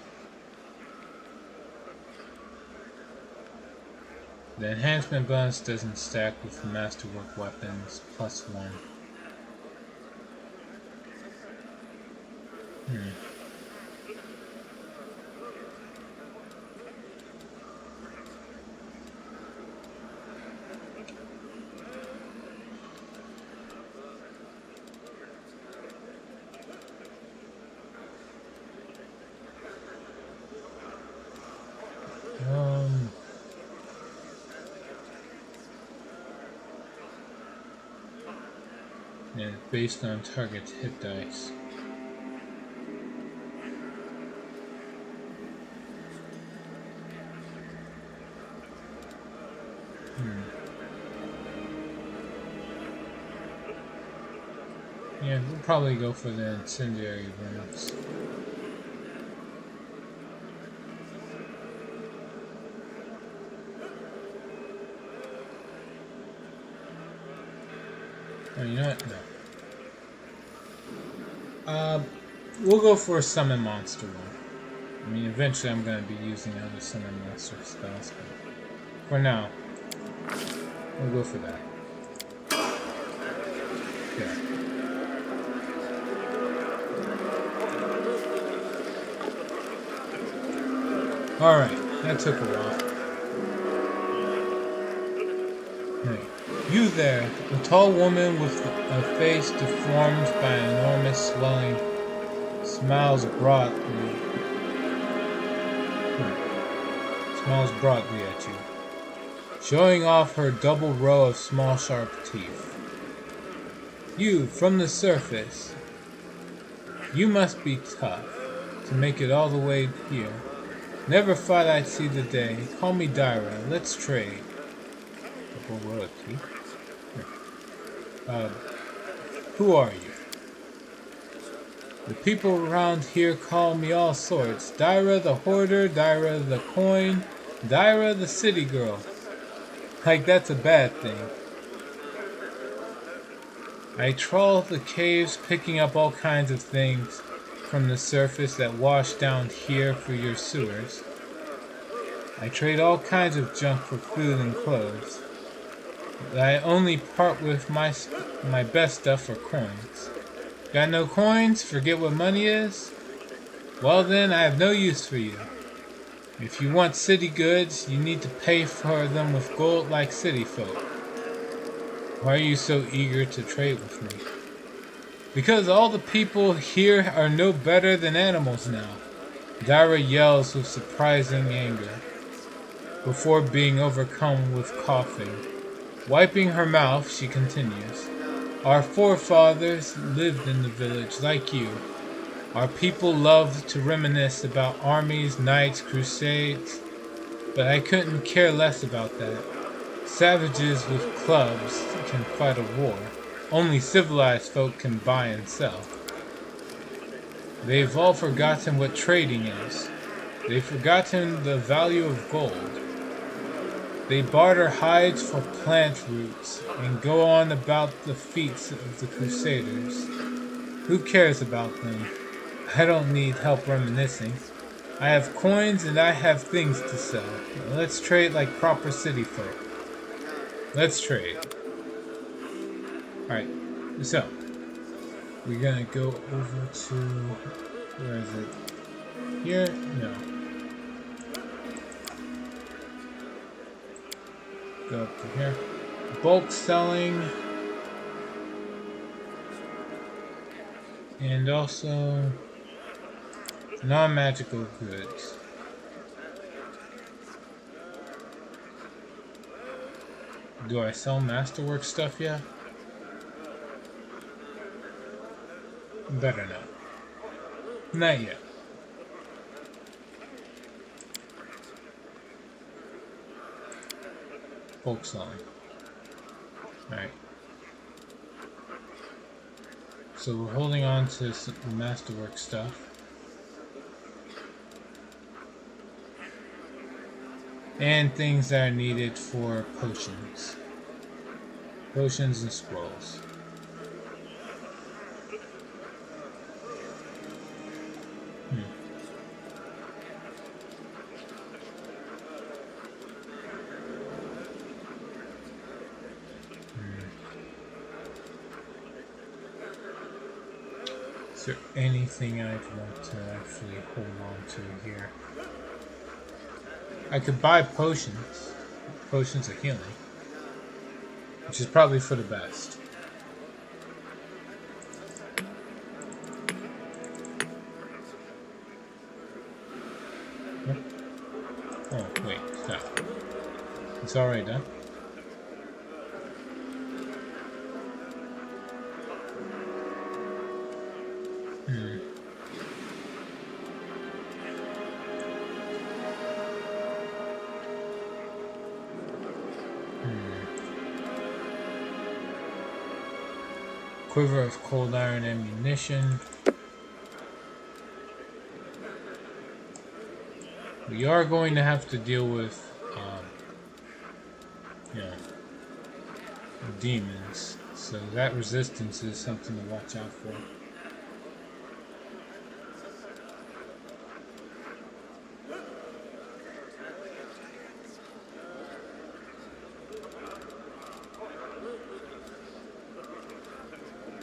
Speaker 1: The enhancement bonus doesn't stack with masterwork weapons +1. And based on target hit dice. Yeah, we'll probably go for the incendiary rounds. Oh, you know what? No. We'll go for a summon monster one. I mean, eventually I'm going to be using other summon monster spells, but for now, we'll go for that. Yeah. Alright, that took a while. Hey, you there, a tall woman with a face deformed by enormous swelling, smiles broadly at you, showing off her double row of small sharp teeth. You, from the surface, you must be tough to make it all the way here. Never thought I'd see the day. Call me Dyra. Let's trade. Double row of teeth? Who are you? The people around here call me all sorts. Dyra the hoarder, Dyra the coin, Dyra the city girl. Like that's a bad thing. I trawl the caves picking up all kinds of things from the surface that wash down here for your sewers. I trade all kinds of junk for food and clothes. But I only part with my best stuff for coins. Got no coins? Forget what money is? Well then, I have no use for you. If you want city goods, you need to pay for them with gold like city folk. Why are you so eager to trade with me? Because all the people here are no better than animals now. Dyra yells with surprising anger, before being overcome with coughing. Wiping her mouth, she continues. Our forefathers lived in the village like you. Our people loved to reminisce about armies, knights, crusades, but I couldn't care less about that. Savages with clubs can fight a war. Only civilized folk can buy and sell. They've all forgotten what trading is. They've forgotten the value of gold. They barter hides for plant roots and go on about the feats of the Crusaders. Who cares about them? I don't need help reminiscing. I have coins and I have things to sell. Let's trade like proper city folk. Let's trade. Alright, so we're gonna go over to, where is it? Here? No. Go up to here. Bulk selling. And also non-magical goods. Do I sell Masterwork stuff yet? Better not. Not yet. Folk song. Alright. So we're holding on to some Masterwork stuff. And things that are needed for potions. Potions and scrolls. Is there anything I'd want to actually hold on to here? I could buy potions. Potions of healing. Which is probably for the best. Oh, wait, stop. It's already done. Quiver of cold iron ammunition. We are going to have to deal with, you know, demons. So that resistance is something to watch out for.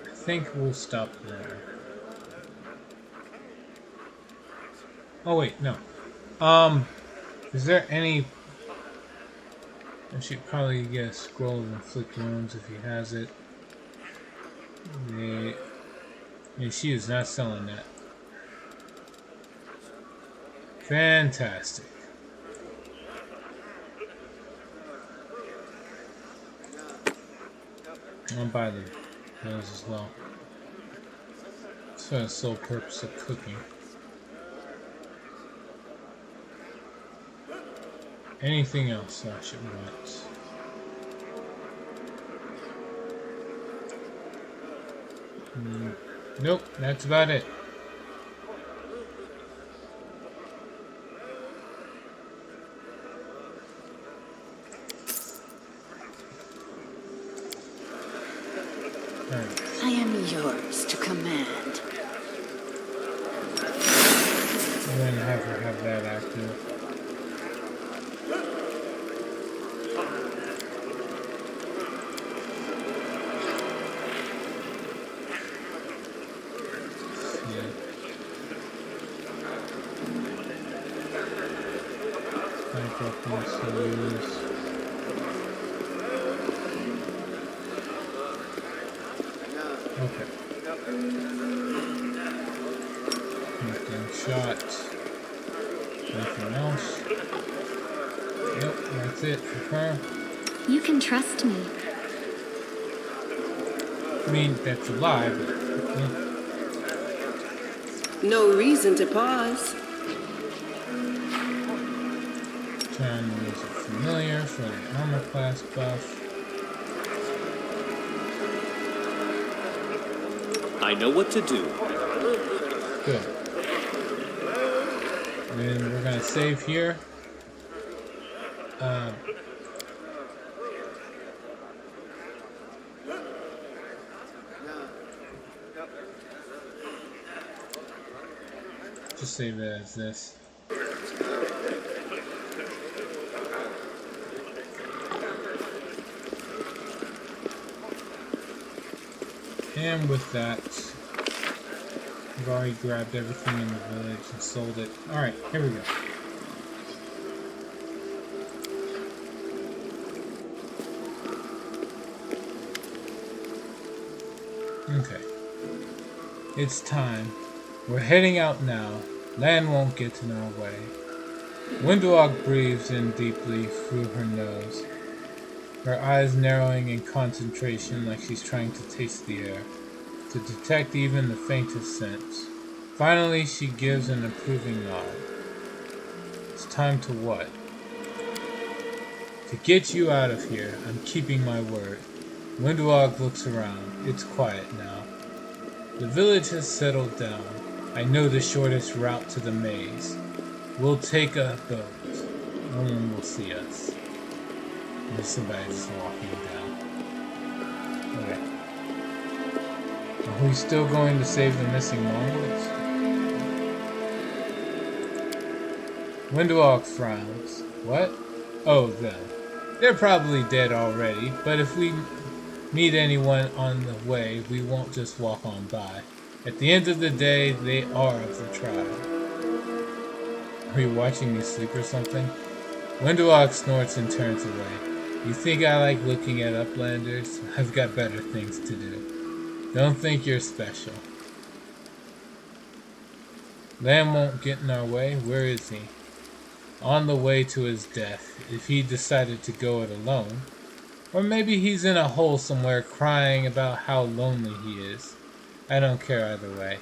Speaker 1: I think we'll stop there. Oh wait, no. Is there any... I should probably get a scroll of inflict wounds if he has it. Yeah, she is not selling that. Fantastic. I'll buy those as well. It's for the sole purpose of cooking. Anything else I should want? Nope, that's about it. Alright.
Speaker 4: I am yours to command.
Speaker 1: I'm gonna have her have that active. Okay. Anything shot. Anything else? Yep, that's it for her.
Speaker 3: You can trust me.
Speaker 1: I mean, that's a lie, but...
Speaker 4: No reason to pause.
Speaker 1: Trying to use a familiar for the armor class buff.
Speaker 2: I know what to do.
Speaker 1: Good. Then we're gonna save here. Just save it as this. And with that, we've already grabbed everything in the village and sold it. Alright, here we go. Okay. It's time. We're heading out now. Land won't get in our way. Windwalk breathes in deeply through her nose. her eyes narrowing in concentration like she's trying to taste the air, to detect even the faintest sense. Finally, she gives an approving nod. It's time to what? To get you out of here. I'm keeping my word. Windwalk looks around. It's quiet now. The village has settled down. I know the shortest route to the maze. We'll take a boat. No one will see us. There's somebody just walking down. Okay. Are we still going to save the missing Mongols? Windwalk frowns. What? Oh, them. They're probably dead already, but if we meet anyone on the way, we won't just walk on by. At the end of the day, they are of the tribe. Are you watching me sleep or something? Windwalk snorts and turns away. You think I like looking at uplanders? I've got better things to do. Don't think you're special. Lamb won't get in our way. Where is he? On the way to his death, if he decided to go it alone. Or maybe he's in a hole somewhere crying about how lonely he is. I don't care either way.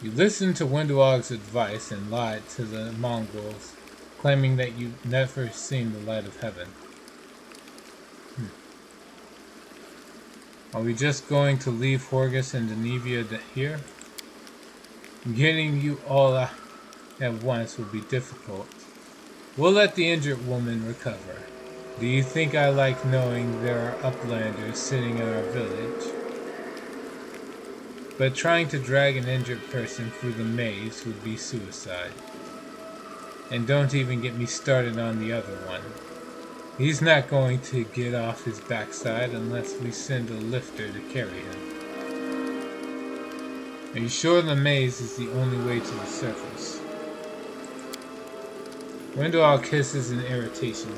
Speaker 1: You listened to Windwalk's advice and lied to the Mongols, claiming that you've never seen the light of heaven. Are we just going to leave Horgus and Denevia here? Getting you all out at once will be difficult. We'll let the injured woman recover. Do you think I like knowing there are uplanders sitting in our village? But trying to drag an injured person through the maze would be suicide. And don't even get me started on the other one. He's not going to get off his backside unless we send a lifter to carry him. Are you sure the maze is the only way to the surface? Windwalk hisses in irritation.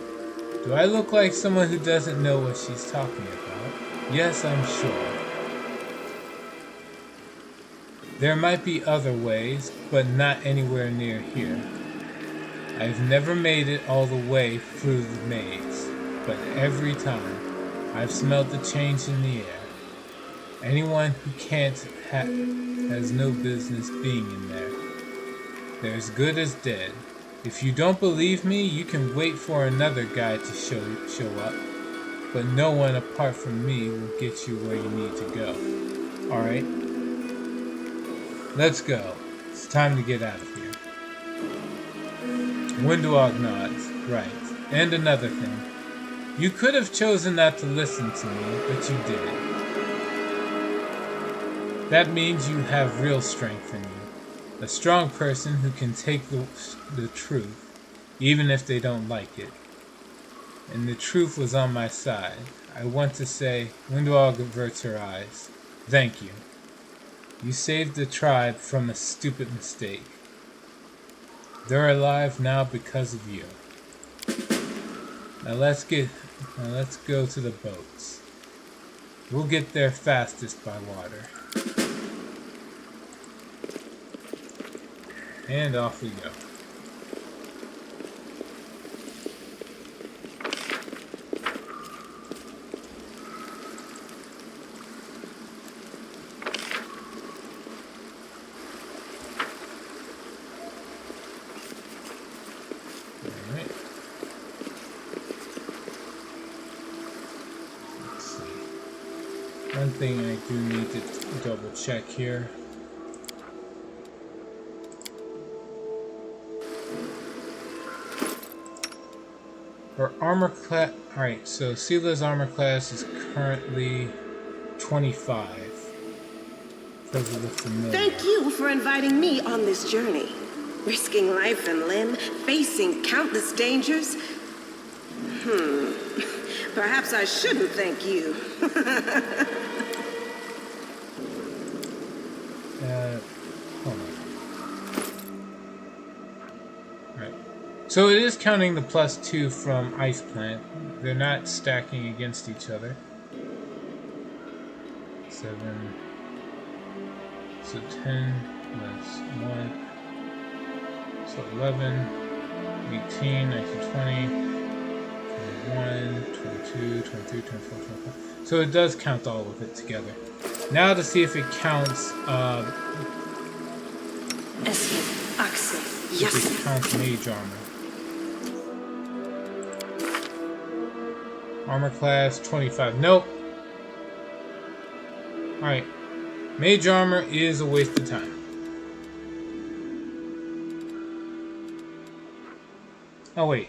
Speaker 1: Do I look like someone who doesn't know what she's talking about? Yes, I'm sure. There might be other ways, but not anywhere near here. I've never made it all the way through the maze, but every time I've smelled the change in the air. Anyone who can't has no business being in there. They're as good as dead. If you don't believe me, you can wait for another guy to show up, but no one apart from me will get you where you need to go. Alright? Let's go. It's time to get out of here. Windwalk nods. Right. And another thing. You could have chosen not to listen to me, but you did. That means you have real strength in you. A strong person who can take the truth, even if they don't like it. And the truth was on my side. I want to say, Windwalk averts her eyes. Thank you. You saved the tribe from a stupid mistake. They're alive now because of you. Now let's go to the boats. We'll get there fastest by water. And off we go. Alright. Let's see. One thing I do need to double check here. Her armor class. Alright, so Sela's armor class is currently 25. Because of the familiar.
Speaker 4: Thank you for inviting me on this journey. Risking life and limb, facing countless dangers. Perhaps I shouldn't thank you.
Speaker 1: Hold on. Alright. So it is counting the +2 from Ice Plant. They're not stacking against each other. 7. So 10 plus 1. So 11, 18, 19, 20. Okay. 21, 22, 23, 24, 25. So it does count all of it together. Now to see if it counts, if it counts mage armor. Armor class 25. Nope. Alright. Mage armor is a waste of time. Oh wait.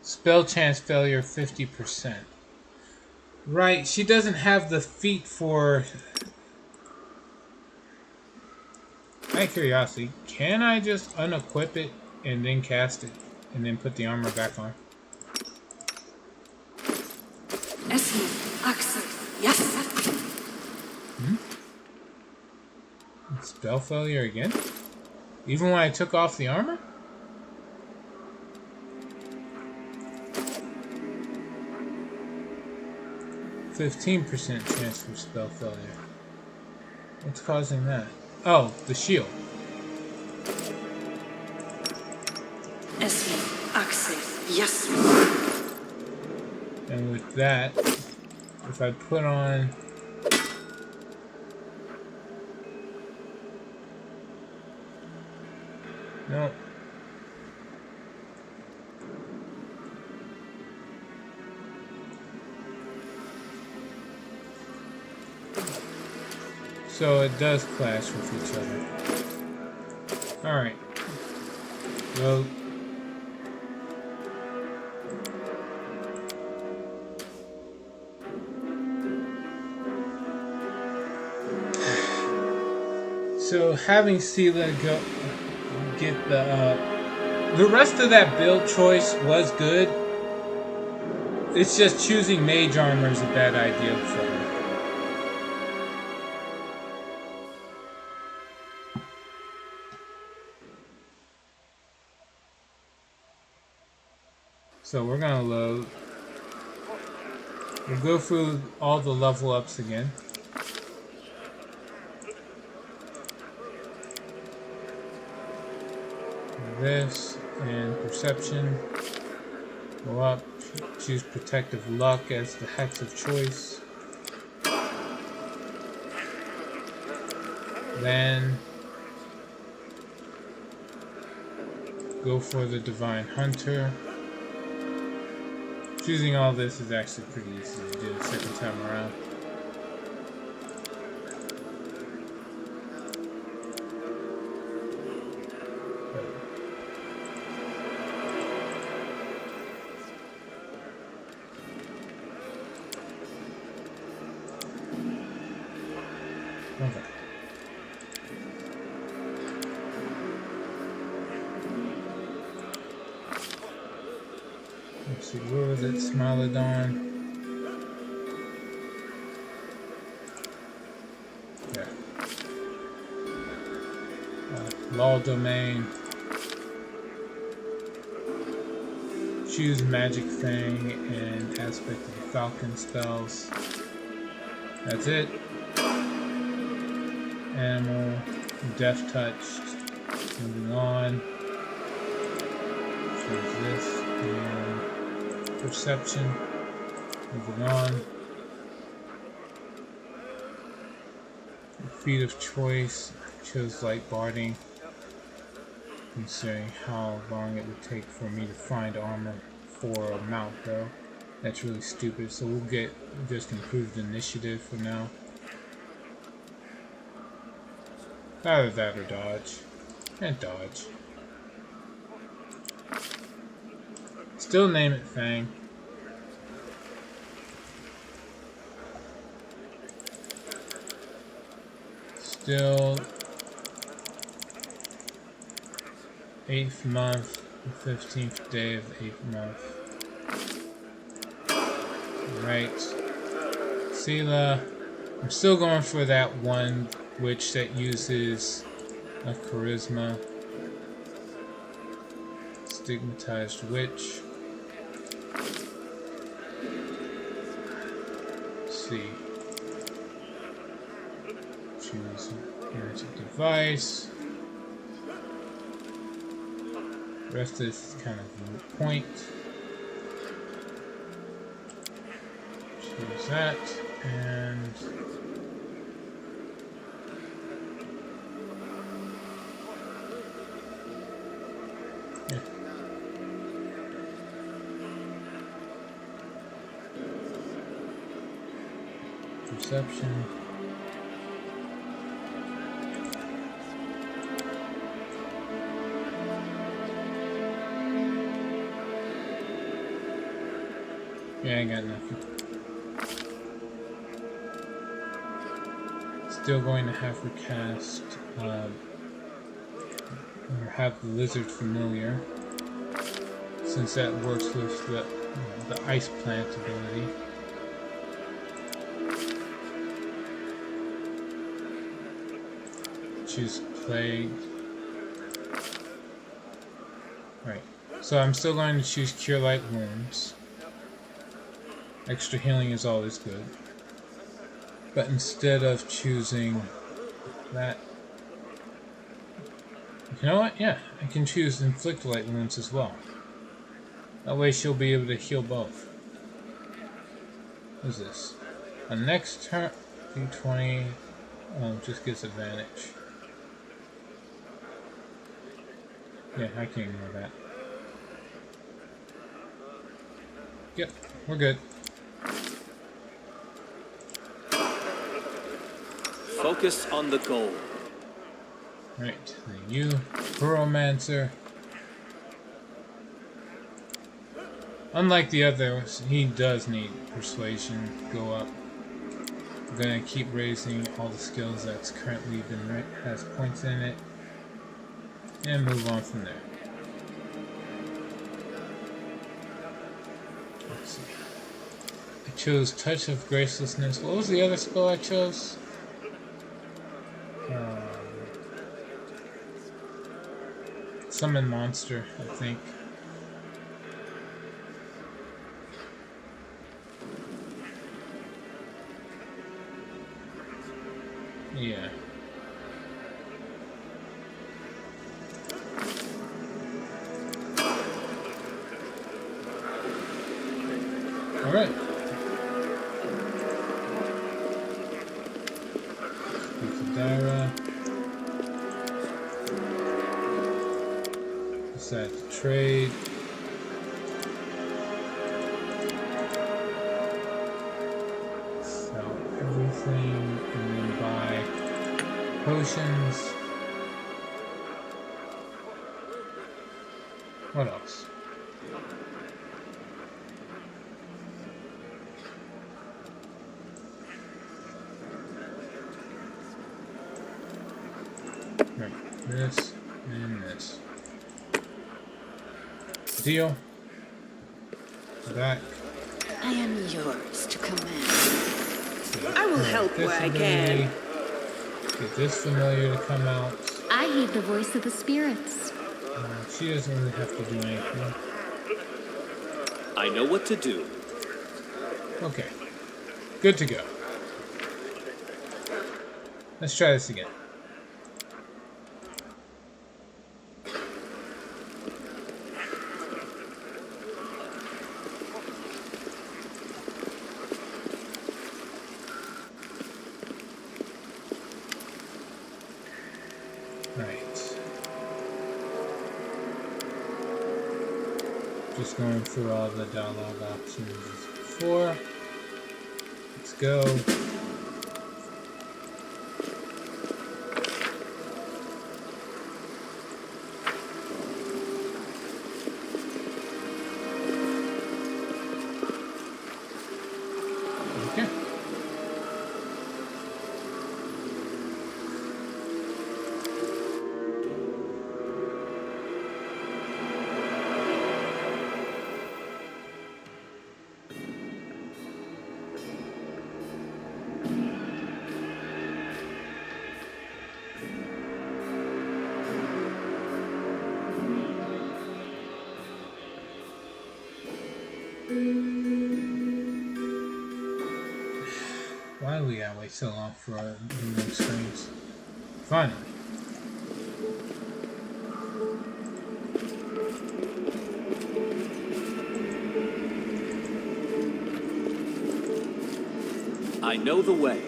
Speaker 1: Spell chance failure 50%. Right, she doesn't have the feat for... Out of curiosity, can I just unequip it and then cast it? And then put the armor back on? Hmm? Spell failure again? Even when I took off the armor? %15 chance for spell failure. What's causing that? Oh, the shield. And with that, if I put on... Nope. So it does clash with each other. Alright. Well... So having Sela go get the rest of that build choice was good. It's just choosing mage armor is a bad idea for her. So we're gonna load. We'll go through all the level ups again. This and perception. Go up. Choose protective luck as the hex of choice. Then go for the divine hunter. Choosing all this is actually pretty easy to do the second time around. Okay. Let's see, where was it? Smilodon. Yeah. Law domain. Choose magic thing and aspect of the falcon spells. That's it. Animal, death touched. Moving on. Choose this and perception. Moving on. Feat of choice. Chose light barding. Considering how long it would take for me to find armor for a mount though. That's really stupid, so we'll get just improved initiative for now. Either that or dodge. And dodge. Still name it Fang. Still 8th month, the 15th day of the 8th month. Right. Sela. I'm still going for that one witch that uses a charisma. Stigmatized witch. Let's see. Choose magic device. The rest of this is kind of a point. Use that, and yeah. Perception. Yeah, I got nothing. Still going to have to cast, or have the lizard familiar, since that works with the ice plant ability. Choose plague. Right. So I'm still going to choose Cure Light Wounds. Extra healing is always good. But instead of choosing that, you know what? Yeah, I can choose Inflict Light Wounds as well. That way she'll be able to heal both. What is this? On next turn, D20 just gets advantage. Yeah, I can ignore that. Yep, we're good.
Speaker 2: Focus on the goal.
Speaker 1: Right, then you, Pyromancer. Unlike the others, he does need Persuasion go up. I'm gonna keep raising all the skills that's currently been has points in it, and move on from there. Let's see. I chose Touch of Gracelessness. What was the other spell I chose? Summon Monster, I think. Yeah. Alright. Dara. Decide to trade. Sell everything and then buy potions. What else? Right, this and this. Deal. Back.
Speaker 3: I am yours to command.
Speaker 4: I will help where I can.
Speaker 1: Get this familiar to come out.
Speaker 3: I heed the voice of the spirits.
Speaker 1: She doesn't really have to do anything.
Speaker 2: I know what to do.
Speaker 1: Okay. Good to go. Let's try this again. Just going through all the dialogue options as before. Let's go. Okay. Why do we gotta wait so long for new screens? Finally.
Speaker 2: I know the way.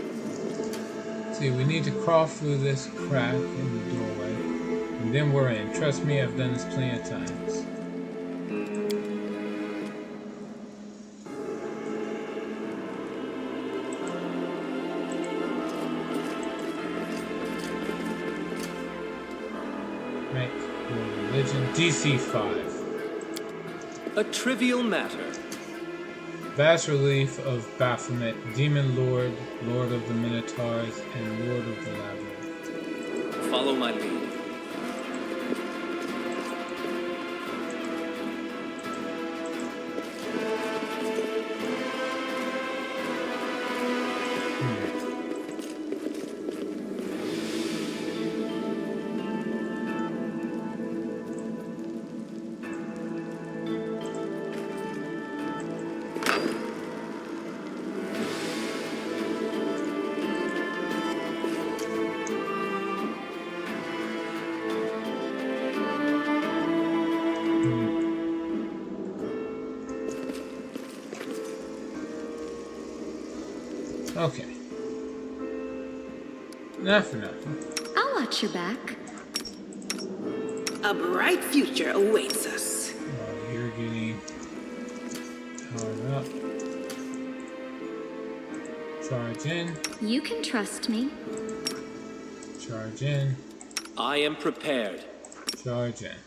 Speaker 1: See, we need to crawl through this crack in the doorway. And then we're in. Trust me, I've done this plenty of times. Right. Your religion. DC 5.
Speaker 2: A trivial matter.
Speaker 1: Bas relief of Baphomet, Demon Lord, Lord of the Minotaurs, and Lord of the Labyrinth.
Speaker 2: Follow my lead.
Speaker 1: Okay. Not for nothing.
Speaker 3: I'll watch your back.
Speaker 4: A bright future awaits us.
Speaker 1: Oh, you're getting powered up. Charge in.
Speaker 3: You can trust me.
Speaker 1: Charge in.
Speaker 2: I am prepared.
Speaker 1: Charge in.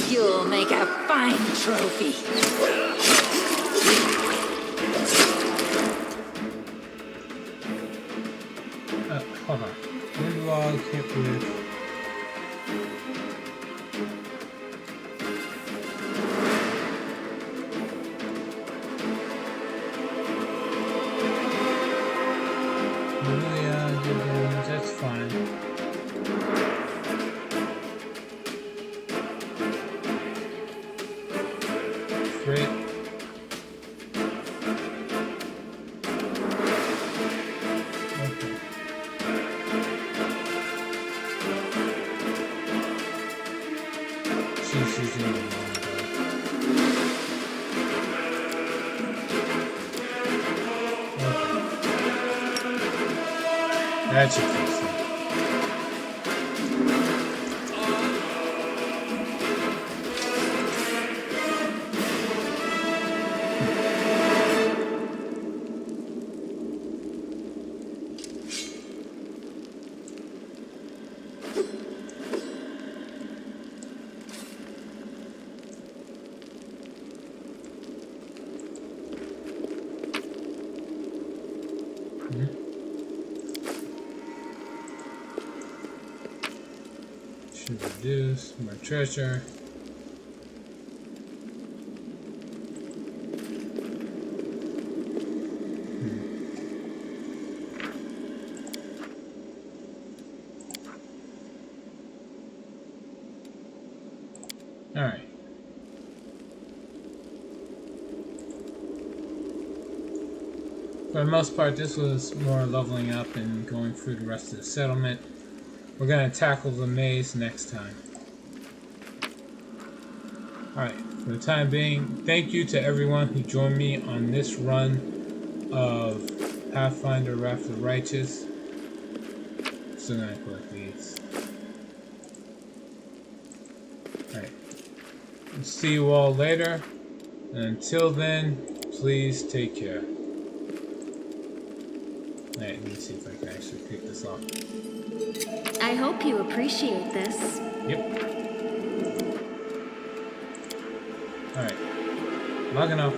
Speaker 5: You'll make a fine trophy.
Speaker 1: Hold on. Windlog hit with. Yeah, that's fine. Great. Okay. She's in the wrong okay. That should fix it. Should reduce my treasure. All right. For the most part, this was more leveling up and going through the rest of the settlement. We're going to tackle the maze next time. Alright, for the time being, thank you to everyone who joined me on this run of Pathfinder Wrath of the Righteous. Still going to collect these. Alright. See you all later. And until then, please take care. Alright, let me see if I can actually pick this off.
Speaker 3: I hope you appreciate this.
Speaker 1: Yep. Alright. Logging off.